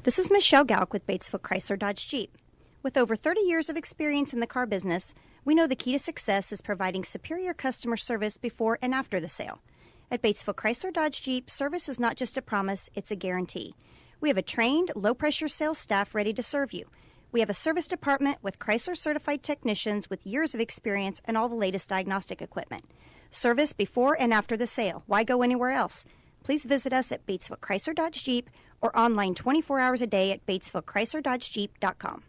This is Michelle Gauk with Batesville Chrysler Dodge Jeep. With over 30 years of experience in the car business, we know the key to success is providing superior customer service before and after the sale. At Batesville Chrysler Dodge Jeep, service is not just a promise, it's a guarantee. We have a trained, low-pressure sales staff ready to serve you. We have a service department with Chrysler-certified technicians with years of experience and all the latest diagnostic equipment. Service before and after the sale. Why go anywhere else? Please visit us at Batesville Chrysler Dodge Jeep or online 24 hours a day at BatesvilleChryslerDodgeJeep.com.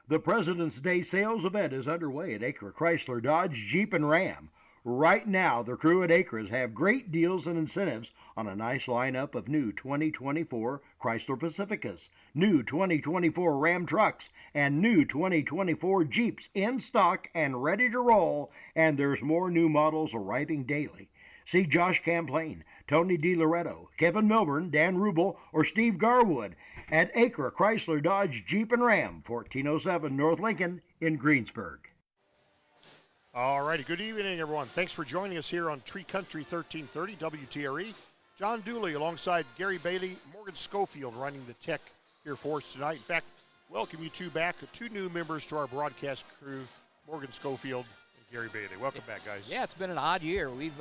The President's Day sales event is underway at Acre Chrysler Dodge Jeep and Ram. Right now, the crew at Acres have great deals and incentives on a nice lineup of new 2024 Chrysler Pacificas, new 2024 Ram trucks, and new 2024 Jeeps in stock and ready to roll, and there's more new models arriving daily. See Josh Camplain, Tony DiLoretto, Kevin Milburn, Dan Rubel, or Steve Garwood at Acre Chrysler Dodge Jeep and Ram, 1407 North Lincoln in Greensburg. All righty, good evening, everyone. Thanks for joining us here on Tree Country 1330 WTRE. John Dooley alongside Gary Bailey, Morgan Schofield running the tech here for us tonight. In fact, welcome you two back, two new members to our broadcast crew, Morgan Schofield and Gary Bailey. Welcome back, guys. Yeah, it's been an odd year. We've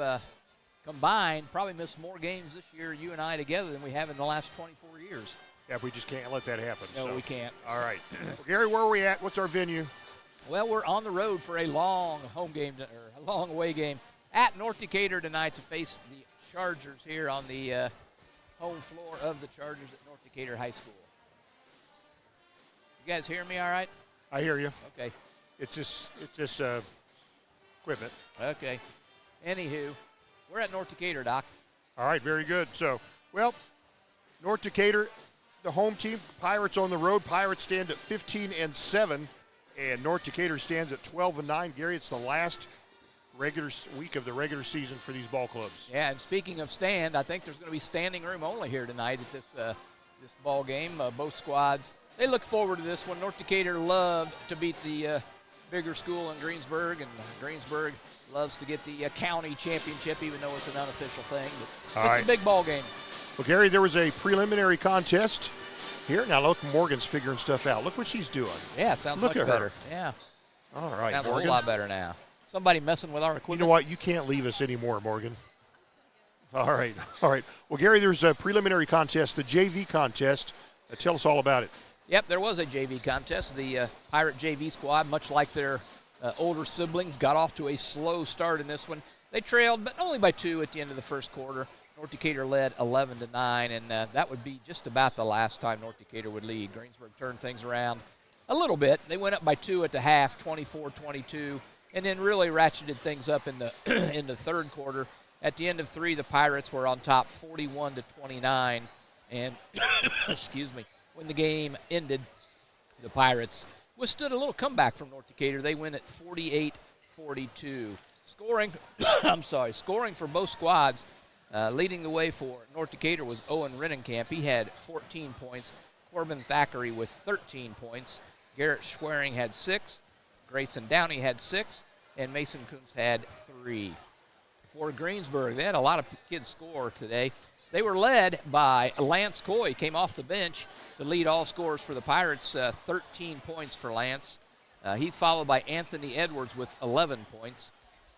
combined probably missed more games this year, you and I together, than we have in the last 24 years. Yeah, we just can't let that happen. No, we can't. All right. Well, Gary, where are we at? What's our venue? Well, we're on the road for a long home game, or a long away game at North Decatur tonight to face the Chargers here on the home floor of the Chargers at North Decatur High School. You guys hear me all right? I hear you. Okay. It's this equipment. Okay. Anywho, we're at North Decatur, Doc. All right, very good. So, well, North Decatur, the home team, Pirates on the road. Pirates stand at 15-7. And North Decatur stands at 12-9. Gary, it's the last regular week of the regular season for these ball clubs. Yeah, and speaking of stand, I think there's going to be standing room only here tonight at this ball game. Both squads, they look forward to this one. North Decatur loved to beat the bigger school in Greensburg, and Greensburg loves to get the county championship, even though it's an unofficial thing. But it's a big ball game. Well, Gary, there was a preliminary contest here. Now look, Morgan's figuring stuff out. Look what she's doing. Yeah, it sounds much better. Yeah. All right, sounds Morgan. a whole lot better now. Somebody messing with our equipment. You know what? You can't leave us anymore, Morgan. All right. Well, Gary, there's a preliminary contest, the JV contest. Tell us all about it. Yep, there was a JV contest. The Pirate JV squad, much like their older siblings, got off to a slow start in this one. They trailed, but only by 2 at the end of the first quarter. North Decatur led 11-9, and that would be just about the last time North Decatur would lead. Greensburg turned things around a little bit. They went up by 2 at the half, 24-22, and then really ratcheted things up in the in the third quarter. At the end of 3, the Pirates were on top 41-29, and excuse me, when the game ended, the Pirates withstood a little comeback from North Decatur. They win at 48-42. Scoring for both squads. Leading the way for North Decatur was Owen Rennenkamp. He had 14 points. Corbin Thackeray with 13 points. Garrett Schwering had 6. Grayson Downey had 6. And Mason Coombs had 3. For Greensburg, they had a lot of kids score today. They were led by Lance Coy. Came off the bench to lead all scorers for the Pirates. 13 points for Lance. He's followed by Anthony Edwards with 11 points.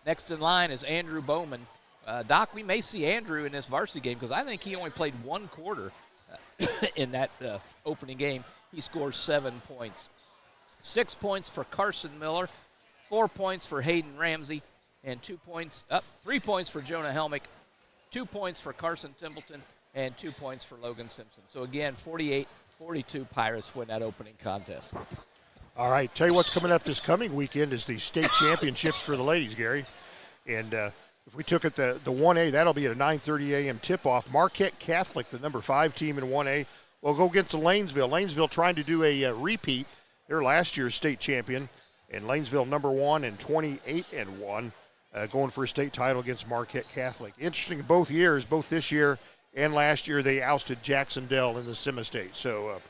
Next in line is Andrew Bowman. Doc, we may see Andrew in this varsity game because I think he only played 1 quarter in that opening game. He scores 7 points. 6 points for Carson Miller, 4 points for Hayden Ramsey, and 3 points for Jonah Helmick, 2 points for Carson Templeton, and 2 points for Logan Simpson. So again, 48-42 Pirates win that opening contest. All right, tell you what's coming up this coming weekend is the state championships for the ladies, Gary. And if we took it the 1A, that'll be at a 9:30 a.m. tip-off. Marquette Catholic, the number 5 team in 1A, will go against Lanesville. Lanesville trying to do a repeat. They're last year's state champion. And Lanesville number 1 and 28-1, going for a state title against Marquette Catholic. Interesting, both years, both this year and last year, they ousted Jacksonville in the semi-state. So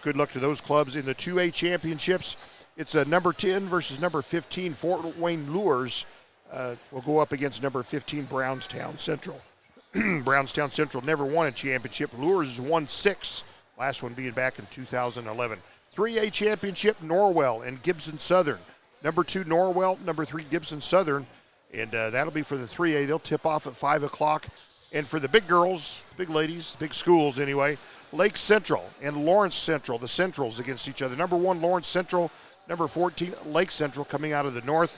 good luck to those clubs in the 2A championships. It's number 10 versus number 15, Fort Wayne Lures. Will go up against number 15, Brownstown Central. Brownstown Central never won a championship. Lures has won 6 Last one being back in 2011. 3A championship, Norwell and Gibson Southern. Number 2, Norwell. Number 3, Gibson Southern. And that'll be for the 3A. They'll tip off at 5 o'clock. And for the big girls, big ladies, big schools anyway, Lake Central and Lawrence Central, the Centrals against each other. Number 1, Lawrence Central. Number 14, Lake Central, coming out of the north.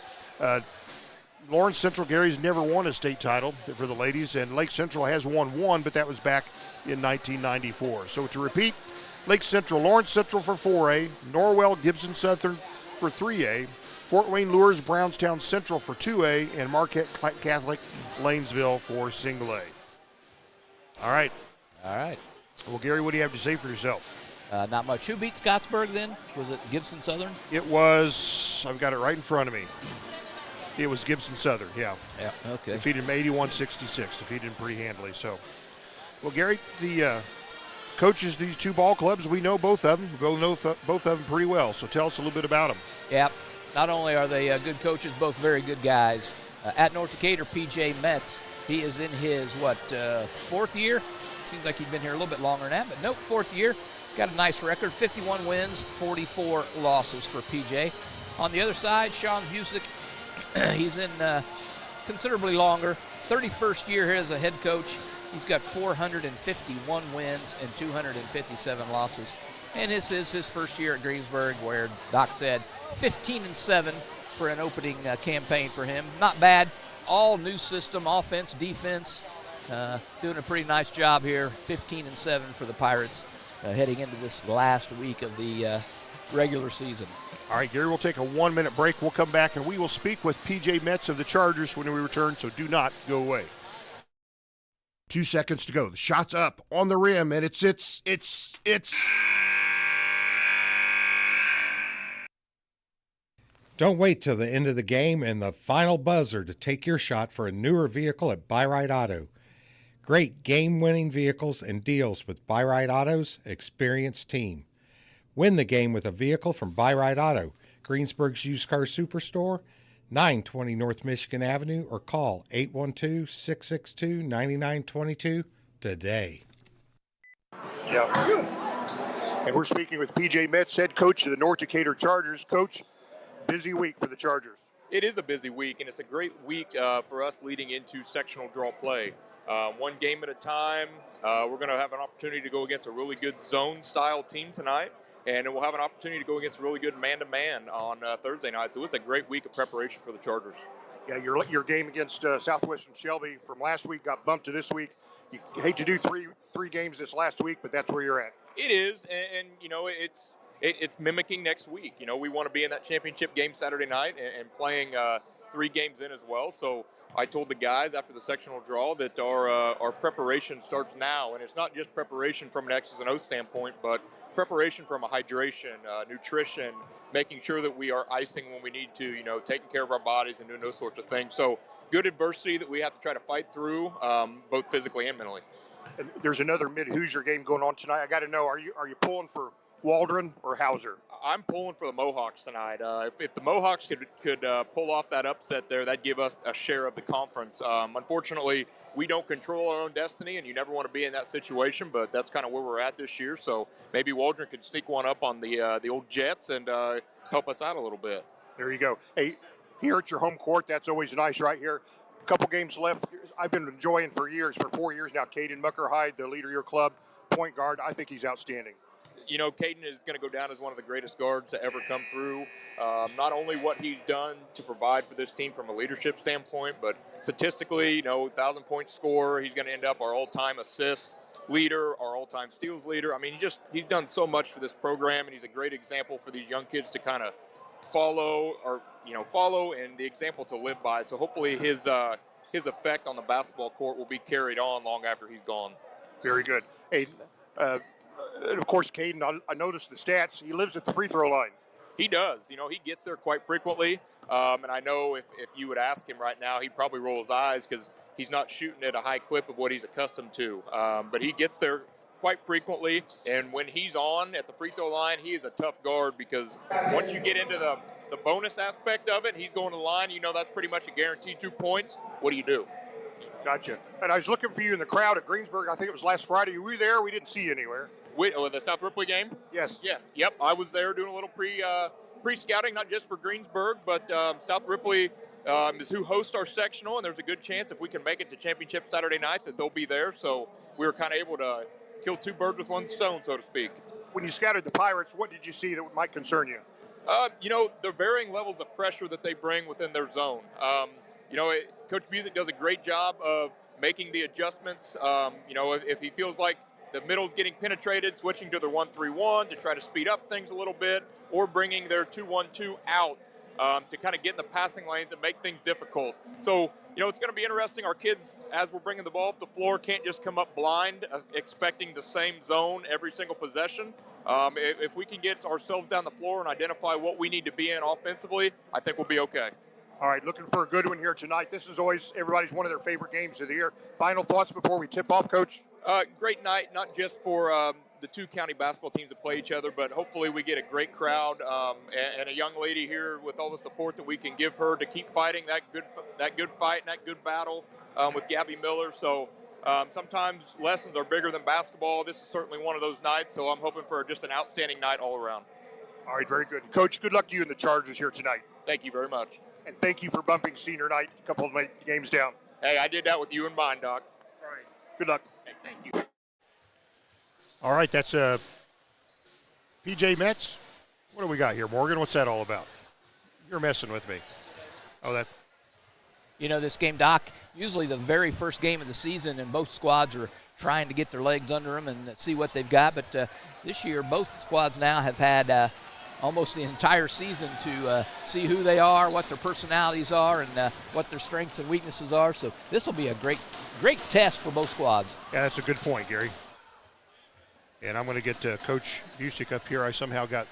Lawrence Central, Gary's never won a state title for the ladies, and Lake Central has won one, but that was back in 1994. So to repeat, Lake Central, Lawrence Central for 4A, Norwell, Gibson Southern for 3A, Fort Wayne Lures, Brownstown Central for 2A, and Marquette Catholic, Lanesville for single A. All right. All right. Well, Gary, what do you have to say for yourself? Not much. Who beat Scottsburg then? Was it Gibson Southern? It was, I've got it right in front of me. It was Gibson Southern, yeah. Yeah, okay. Defeated them 81-66, defeated them pretty handily. So, well, Gary, the coaches these two ball clubs, we know both of them. We both know both of them pretty well. So tell us a little bit about them. Yeah, not only are they good coaches, both very good guys. At North Decatur, P.J. Metz, he is in his, fourth year? Seems like he's been here a little bit longer than that, but nope, fourth year. Got a nice record, 51 wins, 44 losses for P.J. On the other side, Sean Busick, he's in considerably longer, 31st year here as a head coach. He's got 451 wins and 257 losses. And this is his first year at Greensburg, where Doc said 15-7 for an opening campaign for him. Not bad. All new system, offense, defense. Doing a pretty nice job here. 15-7 for the Pirates heading into this last week of the regular season. All right, Gary, we'll take a 1-minute break. We'll come back and we will speak with P.J. Metz of the Chargers when we return, so do not go away. 2 seconds to go. The shot's up on the rim, and it's. Don't wait till the end of the game and the final buzzer to take your shot for a newer vehicle at Buy Right Auto. Great game-winning vehicles and deals with Buy Right Auto's experienced team. Win the game with a vehicle from Buy Right Auto, Greensburg's used car superstore, 920 North Michigan Avenue, or call 812-662-9922 today. Yeah. And we're speaking with P.J. Metz, head coach of the North Decatur Chargers. Coach, busy week for the Chargers. It is a busy week, and it's a great week for us leading into sectional draw play. One game at a time. We're going to have an opportunity to go against a really good zone-style team tonight, and we'll have an opportunity to go against a really good man-to-man on Thursday night. So it's a great week of preparation for the Chargers. Yeah, your game against Southwestern Shelby from last week got bumped to this week. You hate to do three games this last week, but that's where you're at. It is, and you know, it's mimicking next week. You know, we want to be in that championship game Saturday night and playing 3 games in as well. So I told the guys after the sectional draw that our preparation starts now, and it's not just preparation from an X's and O's standpoint, but preparation from a hydration, nutrition, making sure that we are icing when we need to, you know, taking care of our bodies and doing those sorts of things. So good adversity that we have to try to fight through, both physically and mentally. And there's another mid-Hoosier game going on tonight. I got to know, are you pulling for Waldron or Hauser? I'm pulling for the Mohawks tonight. If the Mohawks could pull off that upset there, that'd give us a share of the conference. Unfortunately, we don't control our own destiny, and you never want to be in that situation, but that's kind of where we're at this year. So maybe Waldron could sneak one up on the old Jets and help us out a little bit. There you go. Hey, here at your home court, that's always nice right here. A couple games left. I've been enjoying for 4 years now, Caden Muckerhide, the leader of your club, point guard. I think he's outstanding. You know, Caden is going to go down as one of the greatest guards to ever come through. Not only what he's done to provide for this team from a leadership standpoint, but statistically, you know, 1,000-point scorer. He's going to end up our all-time assists leader, our all-time steals leader. I mean, he's done so much for this program, and he's a great example for these young kids to kind of follow and the example to live by. So hopefully his effect on the basketball court will be carried on long after he's gone. Very good. Hey, and of course, Caden, I noticed the stats. He lives at the free throw line. He does. You know, he gets there quite frequently. And I know if you would ask him right now, he'd probably roll his eyes because he's not shooting at a high clip of what he's accustomed to. But he gets there quite frequently. And when he's on at the free throw line, he is a tough guard because once you get into the bonus aspect of it, he's going to the line. You know, that's pretty much a guaranteed 2 points. What do you do? Gotcha. And I was looking for you in the crowd at Greensburg. I think it was last Friday. Were you there? We didn't see you anywhere. The South Ripley game? Yes. Yes. Yep. I was there doing a little pre-scouting, not just for Greensburg, but South Ripley is who hosts our sectional, and there's a good chance if we can make it to championship Saturday night that they'll be there. So we were kind of able to kill two birds with one stone, so to speak. When you scouted the Pirates, what did you see that might concern you? The varying levels of pressure that they bring within their zone. Coach Music does a great job of making the adjustments. If he feels like the middle's getting penetrated, switching to their 1-3-1 to try to speed up things a little bit, or bringing their 2-1-2 out to kind of get in the passing lanes and make things difficult. So, it's going to be interesting. Our kids, as we're bringing the ball up the floor, can't just come up blind expecting the same zone every single possession. If we can get ourselves down the floor and identify what we need to be in offensively, I think we'll be okay. All right, looking for a good one here tonight. This is always everybody's one of their favorite games of the year. Final thoughts before we tip off, Coach? Great night, not just for the two county basketball teams that play each other, but hopefully we get a great crowd and a young lady here with all the support that we can give her to keep fighting that good fight and that good battle with Gabby Miller. So sometimes lessons are bigger than basketball. This is certainly one of those nights, so I'm hoping for just an outstanding night all around. All right, very good. Coach, good luck to you in the Chargers here tonight. Thank you very much. And thank you for bumping senior night a couple of games down. Hey, I did that with you in mind, Doc. All right. Good luck. Hey, thank you. All right, that's PJ Metz. What do we got here, Morgan? What's that all about? You're messing with me. Oh, that. This game, Doc, usually the very first game of the season, and both squads are trying to get their legs under them and see what they've got. But this year, both squads now have had almost the entire season to see who they are, what their personalities are, and what their strengths and weaknesses are. So this will be a great test for both squads. Yeah, that's a good point, Gary. And I'm going to get Coach Busick up here. I somehow got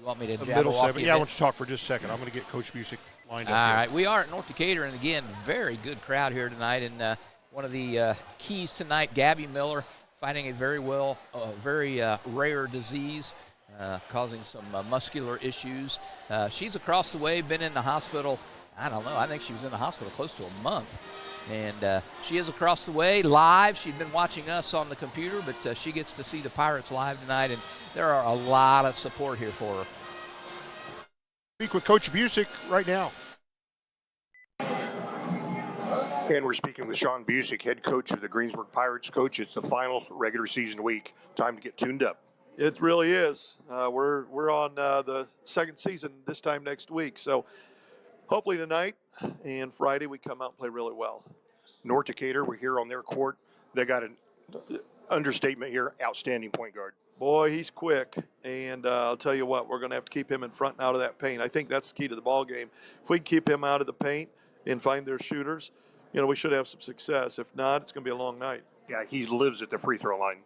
You want me to middle seven. Yeah, I I want you to talk for just a second. I'm going to get Coach Busick lined up. All right, we are at North Decatur, and again, very good crowd here tonight. And one of the keys tonight, Gabby Miller, fighting a very rare disease, causing some muscular issues. She's across the way, been in the hospital. I don't know. I think she was in the hospital close to a month. And she is across the way live. She'd been watching us on the computer, but she gets to see the Pirates live tonight, and there are a lot of support here for her. Speak with Coach Busick right now. And we're speaking with Sean Busick, head coach of the Greensburg Pirates. Coach, it's the final regular season week. Time to get tuned up. It really is. We're on the second season this time next week. So hopefully tonight and Friday we come out and play really well. North Decatur, we're here on their court. They got an understatement here, outstanding point guard. Boy, he's quick, and I'll tell you what, we're going to have to keep him in front and out of that paint. I think that's the key to the ball game. If we can keep him out of the paint and find their shooters, we should have some success. If not, it's going to be a long night. Yeah, he lives at the free throw line.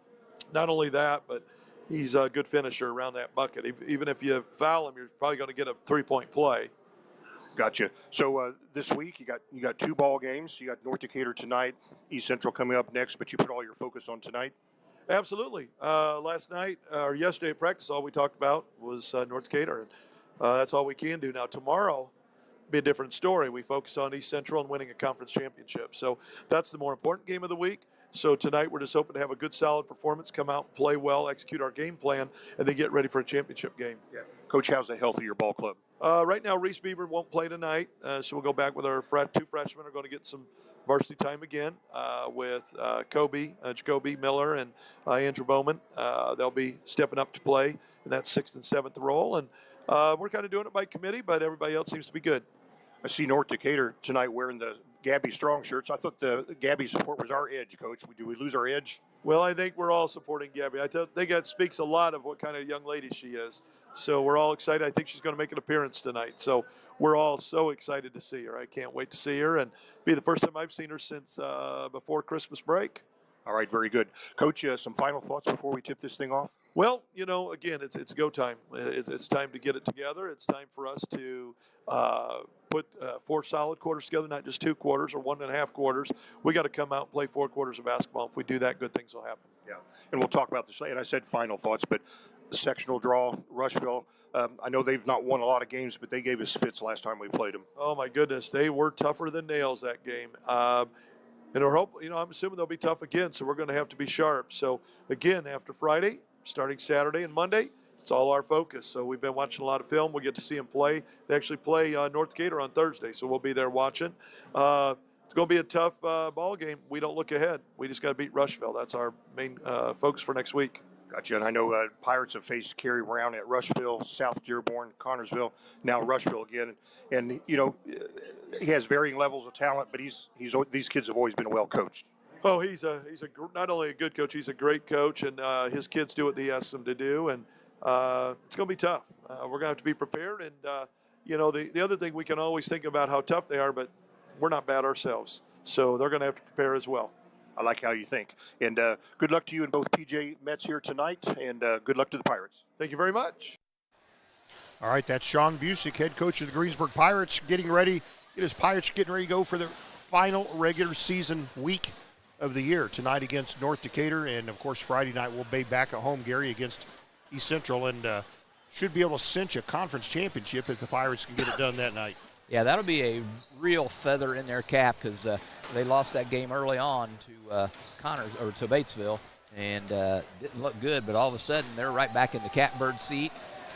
Not only that, but he's a good finisher around that bucket. Even if you foul him, you're probably going to get a three-point play. Gotcha. So this week you got two ball games. You got North Decatur tonight, East Central coming up next, but you put all your focus on tonight? Absolutely. Last night or yesterday at practice, all we talked about was North Decatur, and that's all we can do. Now tomorrow be a different story. We focus on East Central and winning a conference championship. So that's the more important game of the week. So tonight we're just hoping to have a good, solid performance, come out, play well, execute our game plan, and then get ready for a championship game. Yeah. Coach, how's the health of your ball club? Right now, Reese Beaver won't play tonight, so we'll go back with our two freshmen are going to get some varsity time again with Jacoby Miller and Andrew Bowman. They'll be stepping up to play in that 6th and 7th role, and we're kind of doing it by committee, but everybody else seems to be good. I see North Decatur tonight wearing the Gabby Strong shirts. I thought the Gabby support was our edge, Coach. Do we lose our edge? Well, I think we're all supporting Gabby. I think that speaks a lot of what kind of young lady she is. So we're all excited. I think she's going to make an appearance tonight. So we're all so excited to see her. I can't wait to see her, and be the first time I've seen her since before Christmas break. All right, very good. Coach, some final thoughts before we tip this thing off? Well, again, it's go time. It's time to get it together. It's time for us to put 4 solid quarters together, not just 2 quarters or 1.5 quarters. We got to come out and play 4 quarters of basketball. If we do that, good things will happen. Yeah, and we'll talk about this later. And I said final thoughts, but the sectional draw, Rushville, I know they've not won a lot of games, but they gave us fits last time we played them. Oh, my goodness. They were tougher than nails that game. And I'm assuming they'll be tough again, so we're going to have to be sharp. So, again, after Friday, starting Saturday and Monday, it's all our focus. So we've been watching a lot of film. We get to see them play. They actually play North Decatur on Thursday, so we'll be there watching. It's going to be a tough ball game. We don't look ahead. We just got to beat Rushville. That's our main focus for next week. Gotcha. And I know Pirates have faced Cary Brown at Rushville, South Dearborn, Connorsville, now Rushville again. And he has varying levels of talent, but these kids have always been well coached. Oh, he's not only a good coach, he's a great coach, and his kids do what he asks them to do, and it's going to be tough. We're going to have to be prepared, and the other thing, we can always think about how tough they are, but we're not bad ourselves, so they're going to have to prepare as well. I like how you think. And good luck to you and both PJ Mets here tonight, and good luck to the Pirates. Thank you very much. All right, that's Sean Busick, head coach of the Greensburg Pirates, getting ready to go for their final regular season week of the year tonight against North Decatur, and of course Friday night we'll be back at home, Gary, against East Central, and should be able to cinch a conference championship if the Pirates can get it done that night. Yeah, that'll be a real feather in their cap because they lost that game early on to to Batesville and didn't look good. But all of a sudden, they're right back in the catbird seat.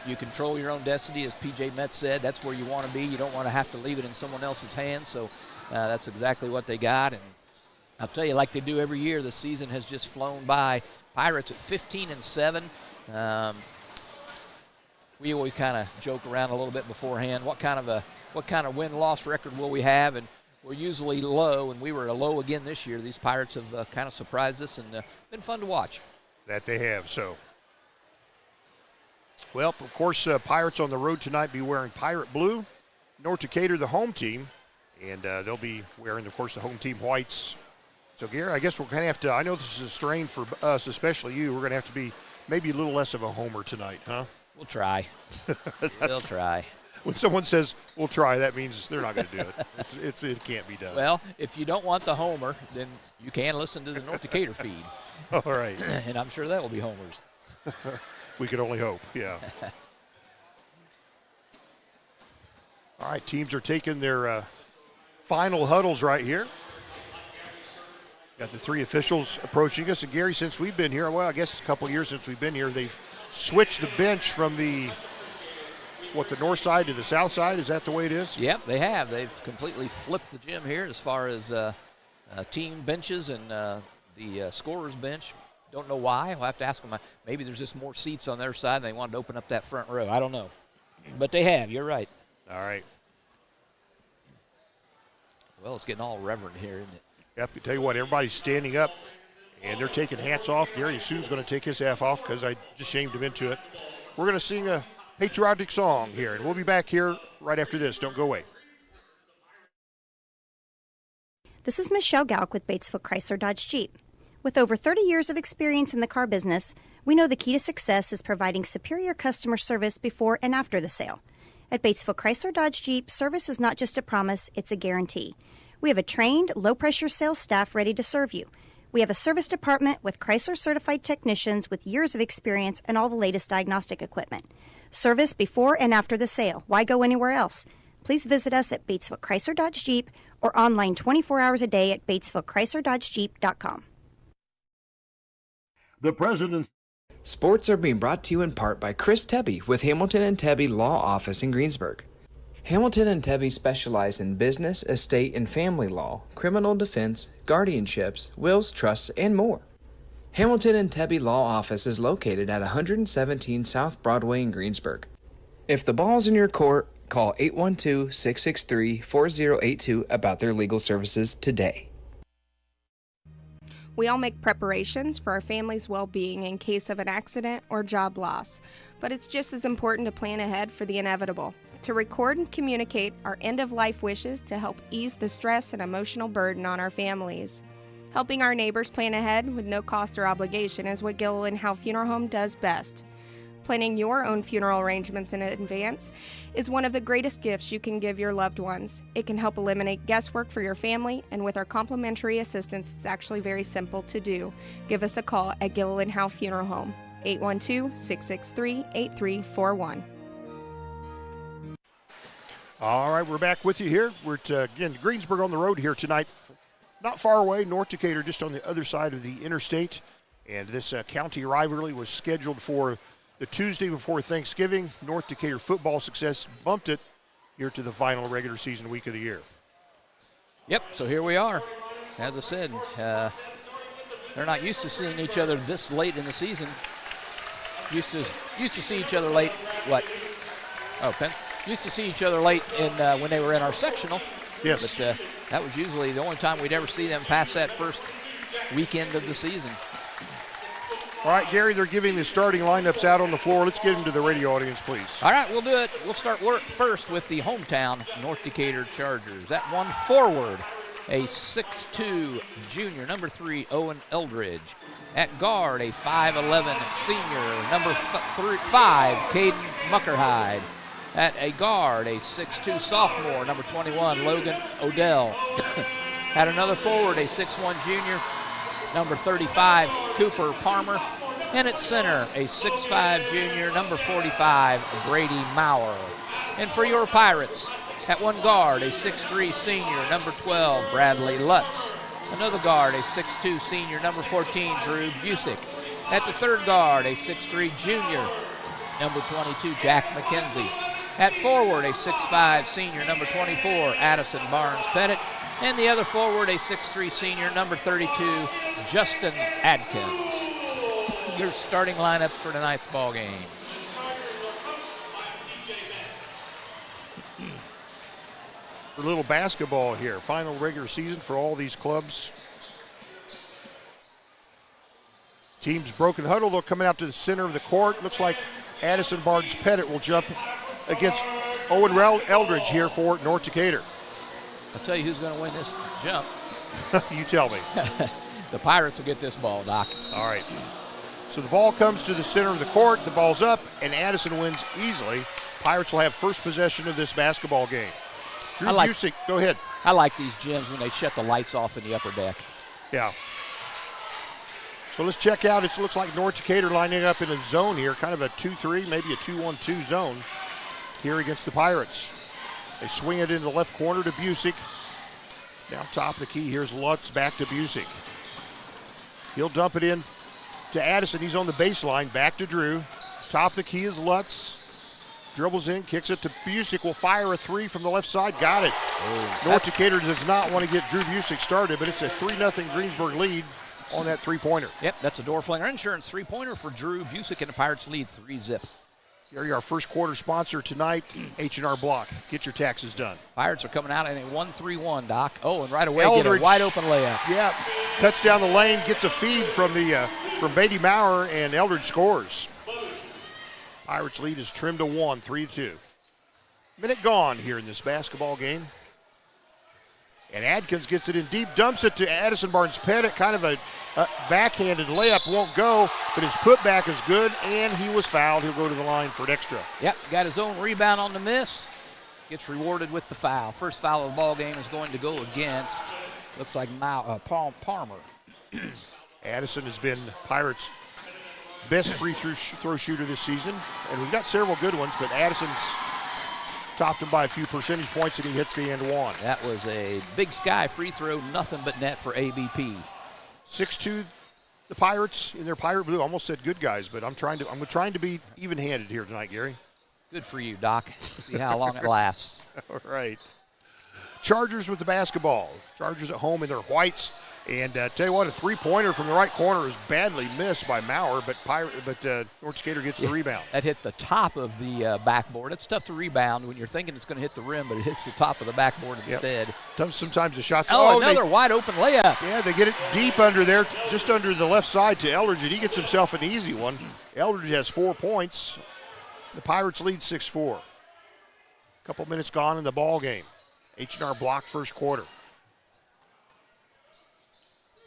You control your own destiny, as PJ Metz said. That's where you want to be. You don't want to have to leave it in someone else's hands. So that's exactly what they got. And I'll tell you, like they do every year, the season has just flown by. Pirates at 15-7. We always kind of joke around a little bit beforehand. What kind of win-loss record will we have? And we're usually low, and we were low again this year. These Pirates have kind of surprised us and been fun to watch. That they have. So, well, of course, Pirates on the road tonight be wearing pirate blue. North Decatur, the home team, and they'll be wearing, of course, the home team whites. So, Gary, I guess we're going to have to. I know this is a strain for us, especially you. We're going to have to be maybe a little less of a homer tonight, huh? We'll try. We'll try. When someone says we'll try, that means they're not going to do it. It can't be done. Well, if you don't want the homer, then you can listen to the North Decatur feed. All right. And I'm sure that will be homers. We can only hope, yeah. All right, teams are taking their final huddles right here. Got the three officials approaching us. And, Gary, since we've been here, well, I guess it's a couple of years since we've been here, they've switched the bench from the north side to the south side? Is that the way it is? Yep, they have. They've completely flipped the gym here as far as team benches and the scorer's bench. Don't know why. I'll have to ask them. Maybe there's just more seats on their side and they wanted to open up that front row. I don't know. But they have. You're right. All right. Well, it's getting all reverent here, isn't it? Yep, I tell you what, everybody's standing up, and they're taking hats off. Gary soon's going to take his hat off because I just shamed him into it. We're going to sing a patriotic song here, and we'll be back here right after this. Don't go away. This is Michelle Galk with Batesville Chrysler Dodge Jeep. With over 30 years of experience in the car business, we know the key to success is providing superior customer service before and after the sale. At Batesville Chrysler Dodge Jeep, service is not just a promise, it's a guarantee. We have a trained, low-pressure sales staff ready to serve you. We have a service department with Chrysler-certified technicians with years of experience and all the latest diagnostic equipment. Service before and after the sale. Why go anywhere else? Please visit us at Batesville Chrysler Dodge Jeep or online 24 hours a day at BatesvilleChryslerDodgeJeep.com. The President's Sports are being brought to you in part by Chris Tebby with Hamilton and Tebby Law Office in Greensburg. Hamilton and Tebby specialize in business, estate, and family law, criminal defense, guardianships, wills, trusts, and more. Hamilton and Tebby Law Office is located at 117 South Broadway in Greensburg. If the ball's in your court, call 812-663-4082 about their legal services today. We all make preparations for our family's well-being in case of an accident or job loss, but it's just as important to plan ahead for the inevitable, to record and communicate our end-of-life wishes to help ease the stress and emotional burden on our families. Helping our neighbors plan ahead with no cost or obligation is what Gilliland Howe Funeral Home does best. Planning your own funeral arrangements in advance is one of the greatest gifts you can give your loved ones. It can help eliminate guesswork for your family, and with our complimentary assistance, it's actually very simple to do. Give us a call at Gilliland Howe Funeral Home, 812-663-8341. All right, we're back with you here. We're again Greensburg on the road here tonight not far away. North Decatur just on the other side of the interstate. And this county rivalry was scheduled for the Tuesday before Thanksgiving. North Decatur football success bumped it here to the final regular season week of the year. Yep, so here we are. As I said, they're not used to seeing each other this late in the season. Used to see each other late, what? Oh, Penn. Used to see each other late in when they were in our sectional. Yes. But that was usually the only time we'd ever see them past that first weekend of the season. All right, Gary, they're giving the starting lineups out on the floor. Let's get them to the radio audience, please. All right, we'll do it. We'll start work first with the hometown North Decatur Chargers. At one forward, a 6'2 junior, number 3, Owen Eldridge. At guard, a 5'11 senior, number 5, Caden Muckerhide. At a guard, a 6'2 sophomore, number 21, Logan Odell. At another forward, a 6'1 junior, number 35, Cooper Palmer. And at center, a 6'5 junior, number 45, Brady Maurer. And for your Pirates, at one guard, a 6'3 senior, number 12, Bradley Lutz. Another guard, a 6'2 senior, number 14, Drew Busick. At the third guard, a 6'3 junior, number 22, Jack McKenzie. At forward, a 6'5 senior, number 24, Addison Barnes-Pettit. And the other forward, a 6'3 senior, number 32, Justin Adkins. Your starting lineups for tonight's ball game. A little basketball here. Final regular season for all these clubs. Teams broken huddle. They're coming out to the center of the court. Looks like Addison Barnes-Pettit will jump against Owen Eldridge here for North Decatur. I'll tell you who's going to win this jump. You tell me. The Pirates will get this ball, Doc. All right. So the ball comes to the center of the court. The ball's up, and Addison wins easily. Pirates will have first possession of this basketball game. Drew Busick, go ahead. I like these gyms when they shut the lights off in the upper deck. Yeah. So let's check out. It looks like North Decatur lining up in a zone here, kind of a 2-3, maybe a 2-1-2 zone here against the Pirates. They swing it into the left corner to Busick. Down top of the key, here's Lutz back to Busick. He'll dump it in to Addison. He's on the baseline, back to Drew. Top of the key is Lutz. Dribbles in, kicks it to Busick. Will fire a three from the left side. Got it. North Decatur does not want to get Drew Busick started, but it's a 3-0 Greensburg lead on that three-pointer. Yep, that's a door flinger insurance three-pointer for Drew Busick, and the Pirates lead 3-zip. Gary, our first quarter sponsor tonight, H&R Block. Get your taxes done. Pirates are coming out in a 1-3-1, Doc. Oh, and right away Eldridge, get a wide-open layup. Yeah, cuts down the lane, gets a feed from Brady Maurer, and Eldridge scores. Pirates lead is trimmed to 1, 3-2. Minute gone here in this basketball game. And Adkins gets it in deep, dumps it to Addison Barnes-Pettit. Kind of a backhanded layup, won't go, but his putback is good, and he was fouled. He'll go to the line for an extra. Yep, got his own rebound on the miss. Gets rewarded with the foul. First foul of the ball game is going to go against, looks like Palmer. Addison has been Pirates' best free throw shooter this season, and we've got several good ones, but Addison's topped him by a few percentage points, and he hits the end one. That was a Big Sky free throw, nothing but net for ABP. 6-2, the Pirates in their pirate blue. Almost said good guys, but I'm trying to be even-handed here tonight, Gary. Good for you, Doc. See how long it lasts. All right. Chargers with the basketball. Chargers at home in their whites. And tell you what, a three-pointer from the right corner is badly missed by Maurer, but North Decatur gets the rebound. That hit the top of the backboard. It's tough to rebound when you're thinking it's going to hit the rim, but it hits the top of the backboard instead. Sometimes the shots. Another wide-open layup. Yeah, they get it deep under there, just under the left side to Eldridge, and he gets himself an easy one. Eldridge has 4 points. The Pirates lead 6-4. A couple minutes gone in the ball game. H&R Block first quarter.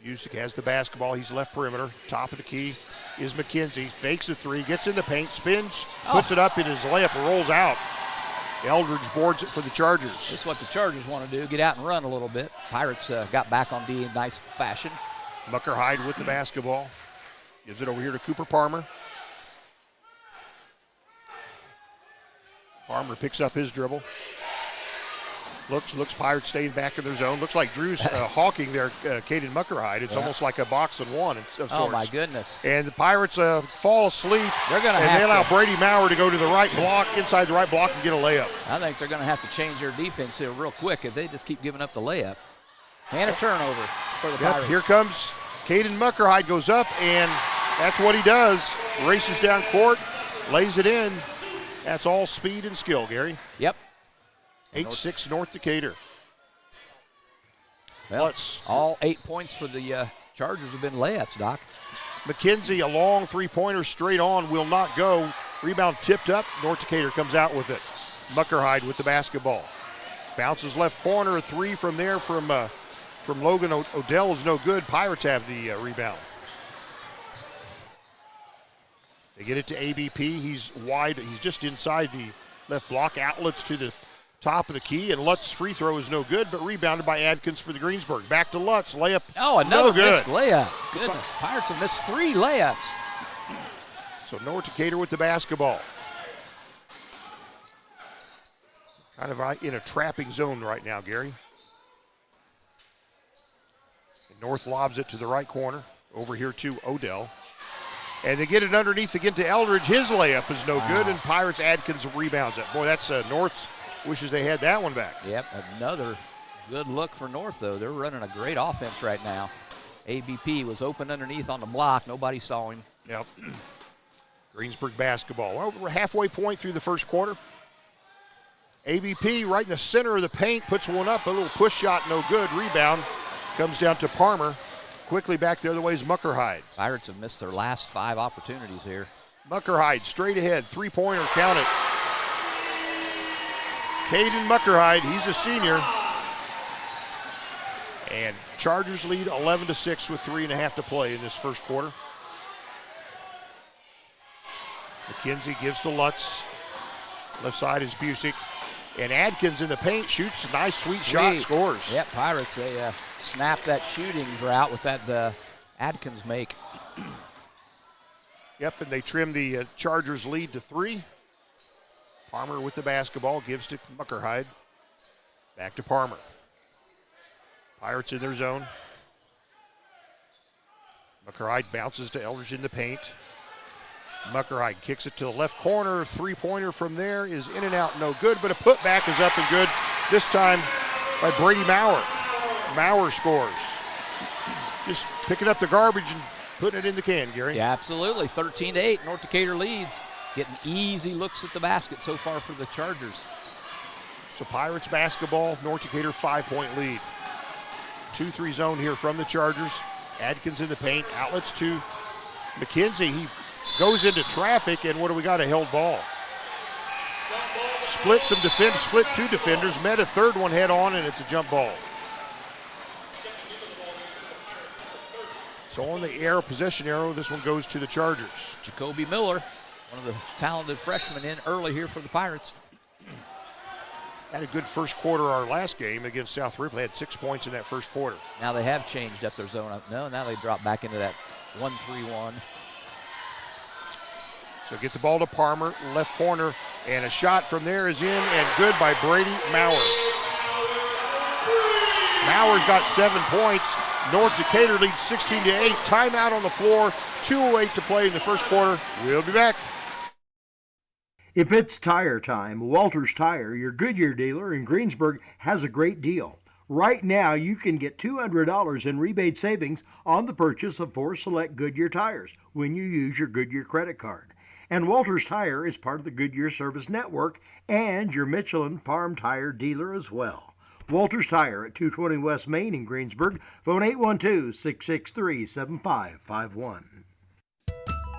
Busick has the basketball. He's left perimeter. Top of the key is McKenzie. Fakes a three, gets in the paint, spins, puts it up in his layup, rolls out. Eldridge boards it for the Chargers. That's what the Chargers want to do, get out and run a little bit. Pirates got back on D in nice fashion. Muckerhide with the basketball. Gives it over here to Cooper Palmer. Palmer picks up his dribble. Looks Pirates staying back in their zone. Looks like Drew's hawking their Caden Muckerhide. It's almost like a box and one of sorts. Oh, my goodness. And the Pirates fall asleep. They're going to and have they allow to. Brady Maurer to go to the right block, inside the right block, and get a layup. I think they're going to have to change their defense here real quick if they just keep giving up the layup. And a turnover for the Pirates. Here comes Caden Muckerhide, goes up, and that's what he does. Races down court, lays it in. That's all speed and skill, Gary. Yep. 8-6 North Decatur. Well, all 8 points for the Chargers have been layups, Doc. McKenzie, a long three-pointer straight on, will not go. Rebound tipped up. North Decatur comes out with it. Muckerhide with the basketball. Bounces left corner, a three from there from Logan Odell is no good. Pirates have the rebound. They get it to ABP. He's wide. He's just inside the left block. Outlets to the top of the key, and Lutz's free throw is no good, but rebounded by Adkins for the Greensburg. Back to Lutz. Layup. Oh, another no good. missed layup. Goodness, Pirates have missed 3 layups. So North Decatur with the basketball. Kind of in a trapping zone right now, Gary. And North lobs it to the right corner. Over here to Odell. And they get it underneath again to Eldridge. His layup is no good, and Pirates Adkins rebounds it. Boy, that's North's wishes they had that one back. Yep, another good look for North, though. They're running a great offense right now. ABP was open underneath on the block. Nobody saw him. Yep. Greensburg basketball. Well, we're halfway point through the first quarter. ABP right in the center of the paint, puts one up. A little push shot, no good. Rebound comes down to Palmer. Quickly back the other way is Muckerhide. Pirates have missed their last 5 opportunities here. Muckerhide straight ahead. Three-pointer, count it. Caden Muckerhide, he's a senior. And Chargers lead 11-6 with 3.5 to play in this first quarter. McKenzie gives to Lutz. Left side is Busick. And Adkins in the paint shoots a nice, sweet shot, scores. Yep, Pirates, they snapped that shooting drought with that Adkins make. Yep, and they trim the Chargers lead to 3. Palmer with the basketball, gives to Muckerhide. Back to Palmer. Pirates in their zone. Muckerhide bounces to Eldridge in the paint. Muckerhide kicks it to the left corner. Three-pointer from there is in and out, no good, but a putback is up and good. This time by Brady Maurer. Maurer scores. Just picking up the garbage and putting it in the can, Gary. Yeah, absolutely. 13-8, North Decatur leads. Getting easy looks at the basket so far for the Chargers. So Pirates basketball, North Decatur 5-point lead. 2-3 zone here from the Chargers. Adkins in the paint, outlets to McKenzie. He goes into traffic, and what do we got? A held ball. Split 2 defenders, met a third one head on, and it's a jump ball. So on the possession arrow, this one goes to the Chargers. Jacoby Miller, one of the talented freshmen in early here for the Pirates. Had a good first quarter our last game against South Ripley. Had 6 points in that first quarter. Now they have changed up their zone. No, now they drop back into that 1-3-1. So get the ball to Palmer, left corner, and a shot from there is in and good by Brady Maurer. Maurer's got 7 points. North Decatur leads 16-8. Timeout on the floor. 2:08 to play in the first quarter. We'll be back. If it's tire time, Walters Tire, your Goodyear dealer in Greensburg, has a great deal. Right now, you can get $200 in rebate savings on the purchase of 4 select Goodyear tires when you use your Goodyear credit card. And Walters Tire is part of the Goodyear Service Network and your Michelin Farm Tire dealer as well. Walters Tire at 220 West Main in Greensburg. Phone 812-663-7551.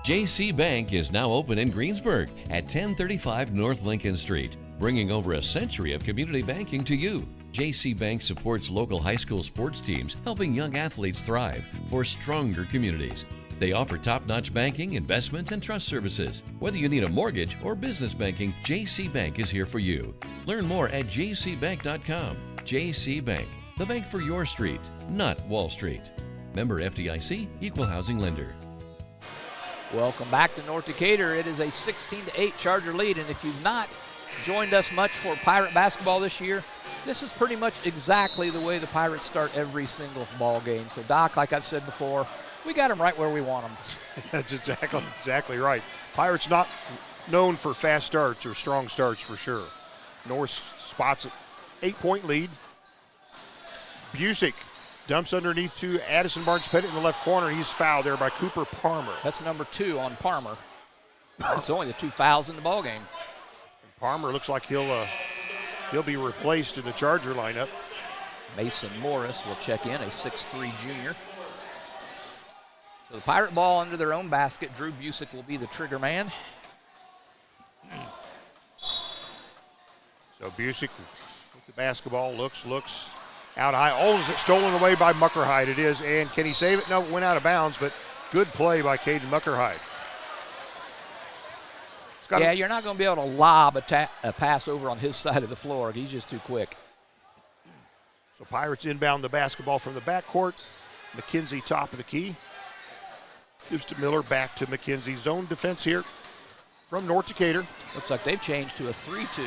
JC Bank is now open in Greensburg at 1035 North Lincoln Street, bringing over a century of community banking to you. JC Bank supports local high school sports teams, helping young athletes thrive for stronger communities. They offer top-notch banking, investments, and trust services. Whether you need a mortgage or business banking, JC Bank is here for you. Learn more at jcbank.com. JC Bank, the bank for your street, not Wall Street. Member FDIC, Equal Housing Lender. Welcome back to North Decatur. It is a 16-8 Charger lead, and if you've not joined us much for Pirate basketball this year, This is pretty much exactly the way the Pirates start every single ball game. So, Doc, like I've said before, we got them right where we want them. That's exactly right. Pirates not known for fast starts or strong starts for sure. North spots an 8-point lead. Busick dumps underneath to Addison Barnes-Pettit in the left corner. He's fouled there by Cooper Palmer. That's number 2 on Palmer. That's only the 2 fouls in the ball game. And Palmer looks like he'll be replaced in the Charger lineup. Mason Morris will check in, a 6'3 junior. So the Pirate ball under their own basket. Drew Busick will be the trigger man. So Busick with the basketball, looks out high. Oh, is it stolen away by Muckerhide? It is, and can he save it? No, it went out of bounds, but good play by Caden Muckerhide. Yeah, you're not going to be able to lob a pass over on his side of the floor. He's just too quick. So Pirates inbound the basketball from the backcourt. McKenzie top of the key. Gives to Miller, back to McKenzie. Zone defense here from North Decatur. Looks like they've changed to a 3-2.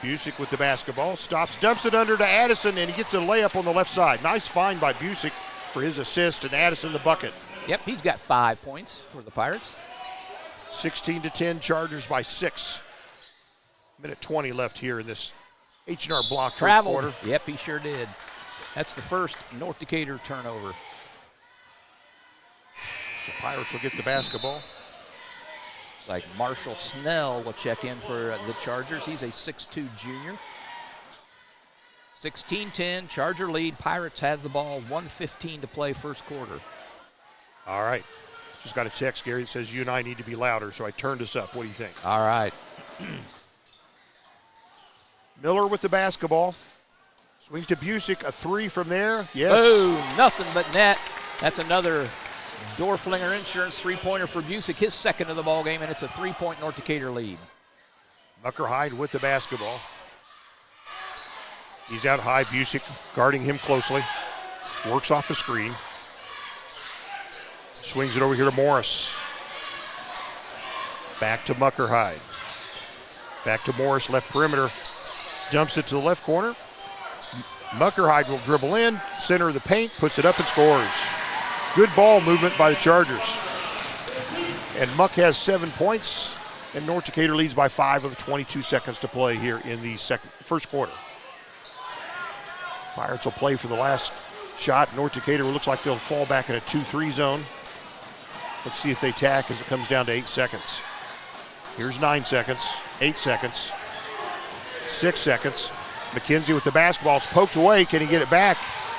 Busick with the basketball, stops, dumps it under to Addison, and he gets a layup on the left side. Nice find by Busick for his assist, and Addison the bucket. Yep, he's got 5 points for the Pirates. 16-10, Chargers by 6. Minute 20 left here in this H&R Block first quarter. Yep, he sure did. That's the first North Decatur turnover. So Pirates will get the basketball. Looks like Marshall Snell will check in for the Chargers. He's a 6'2 junior. 16-10, Charger lead. Pirates have the ball, 1:15 to play first quarter. All right. Just got a text, Gary, that says you and I need to be louder, so I turned us up. What do you think? All right. Miller with the basketball. Swings to Busick, a 3 from there. Yes. Oh, nothing but net. That's another Dorflinger Insurance three-pointer for Busick, his second of the ball game, and it's a 3-point North Decatur lead. Muckerhide with the basketball. He's out high, Busick guarding him closely. Works off the screen. Swings it over here to Morris. Back to Muckerhide. Back to Morris, left perimeter. Dumps it to the left corner. Muckerhide will dribble in, center of the paint, puts it up and scores. Good ball movement by the Chargers. And Muck has 7 points, and North Decatur leads by 5 with 22 seconds to play here in the first quarter. Pirates will play for the last shot. North Decatur looks like they'll fall back in a 2-3 zone. Let's see if they tack as it comes down to 8 seconds. Here's 9 seconds, 8 seconds, 6 seconds. McKenzie with the basketball. It's poked away. Can he get it back?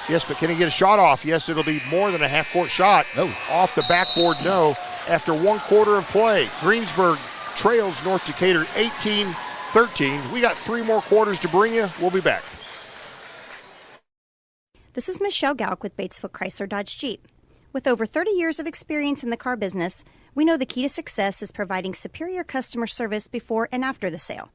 Yes, but can he get a shot off? Yes, it'll be more than a half-court shot. No. Off the backboard, no. After 1 quarter of play, Greensburg trails North Decatur 18-13. We got 3 more quarters to bring you. We'll be back. This is Michelle Galk with Batesville Chrysler Dodge Jeep. With over 30 years of experience in the car business, we know the key to success is providing superior customer service before and after the sale.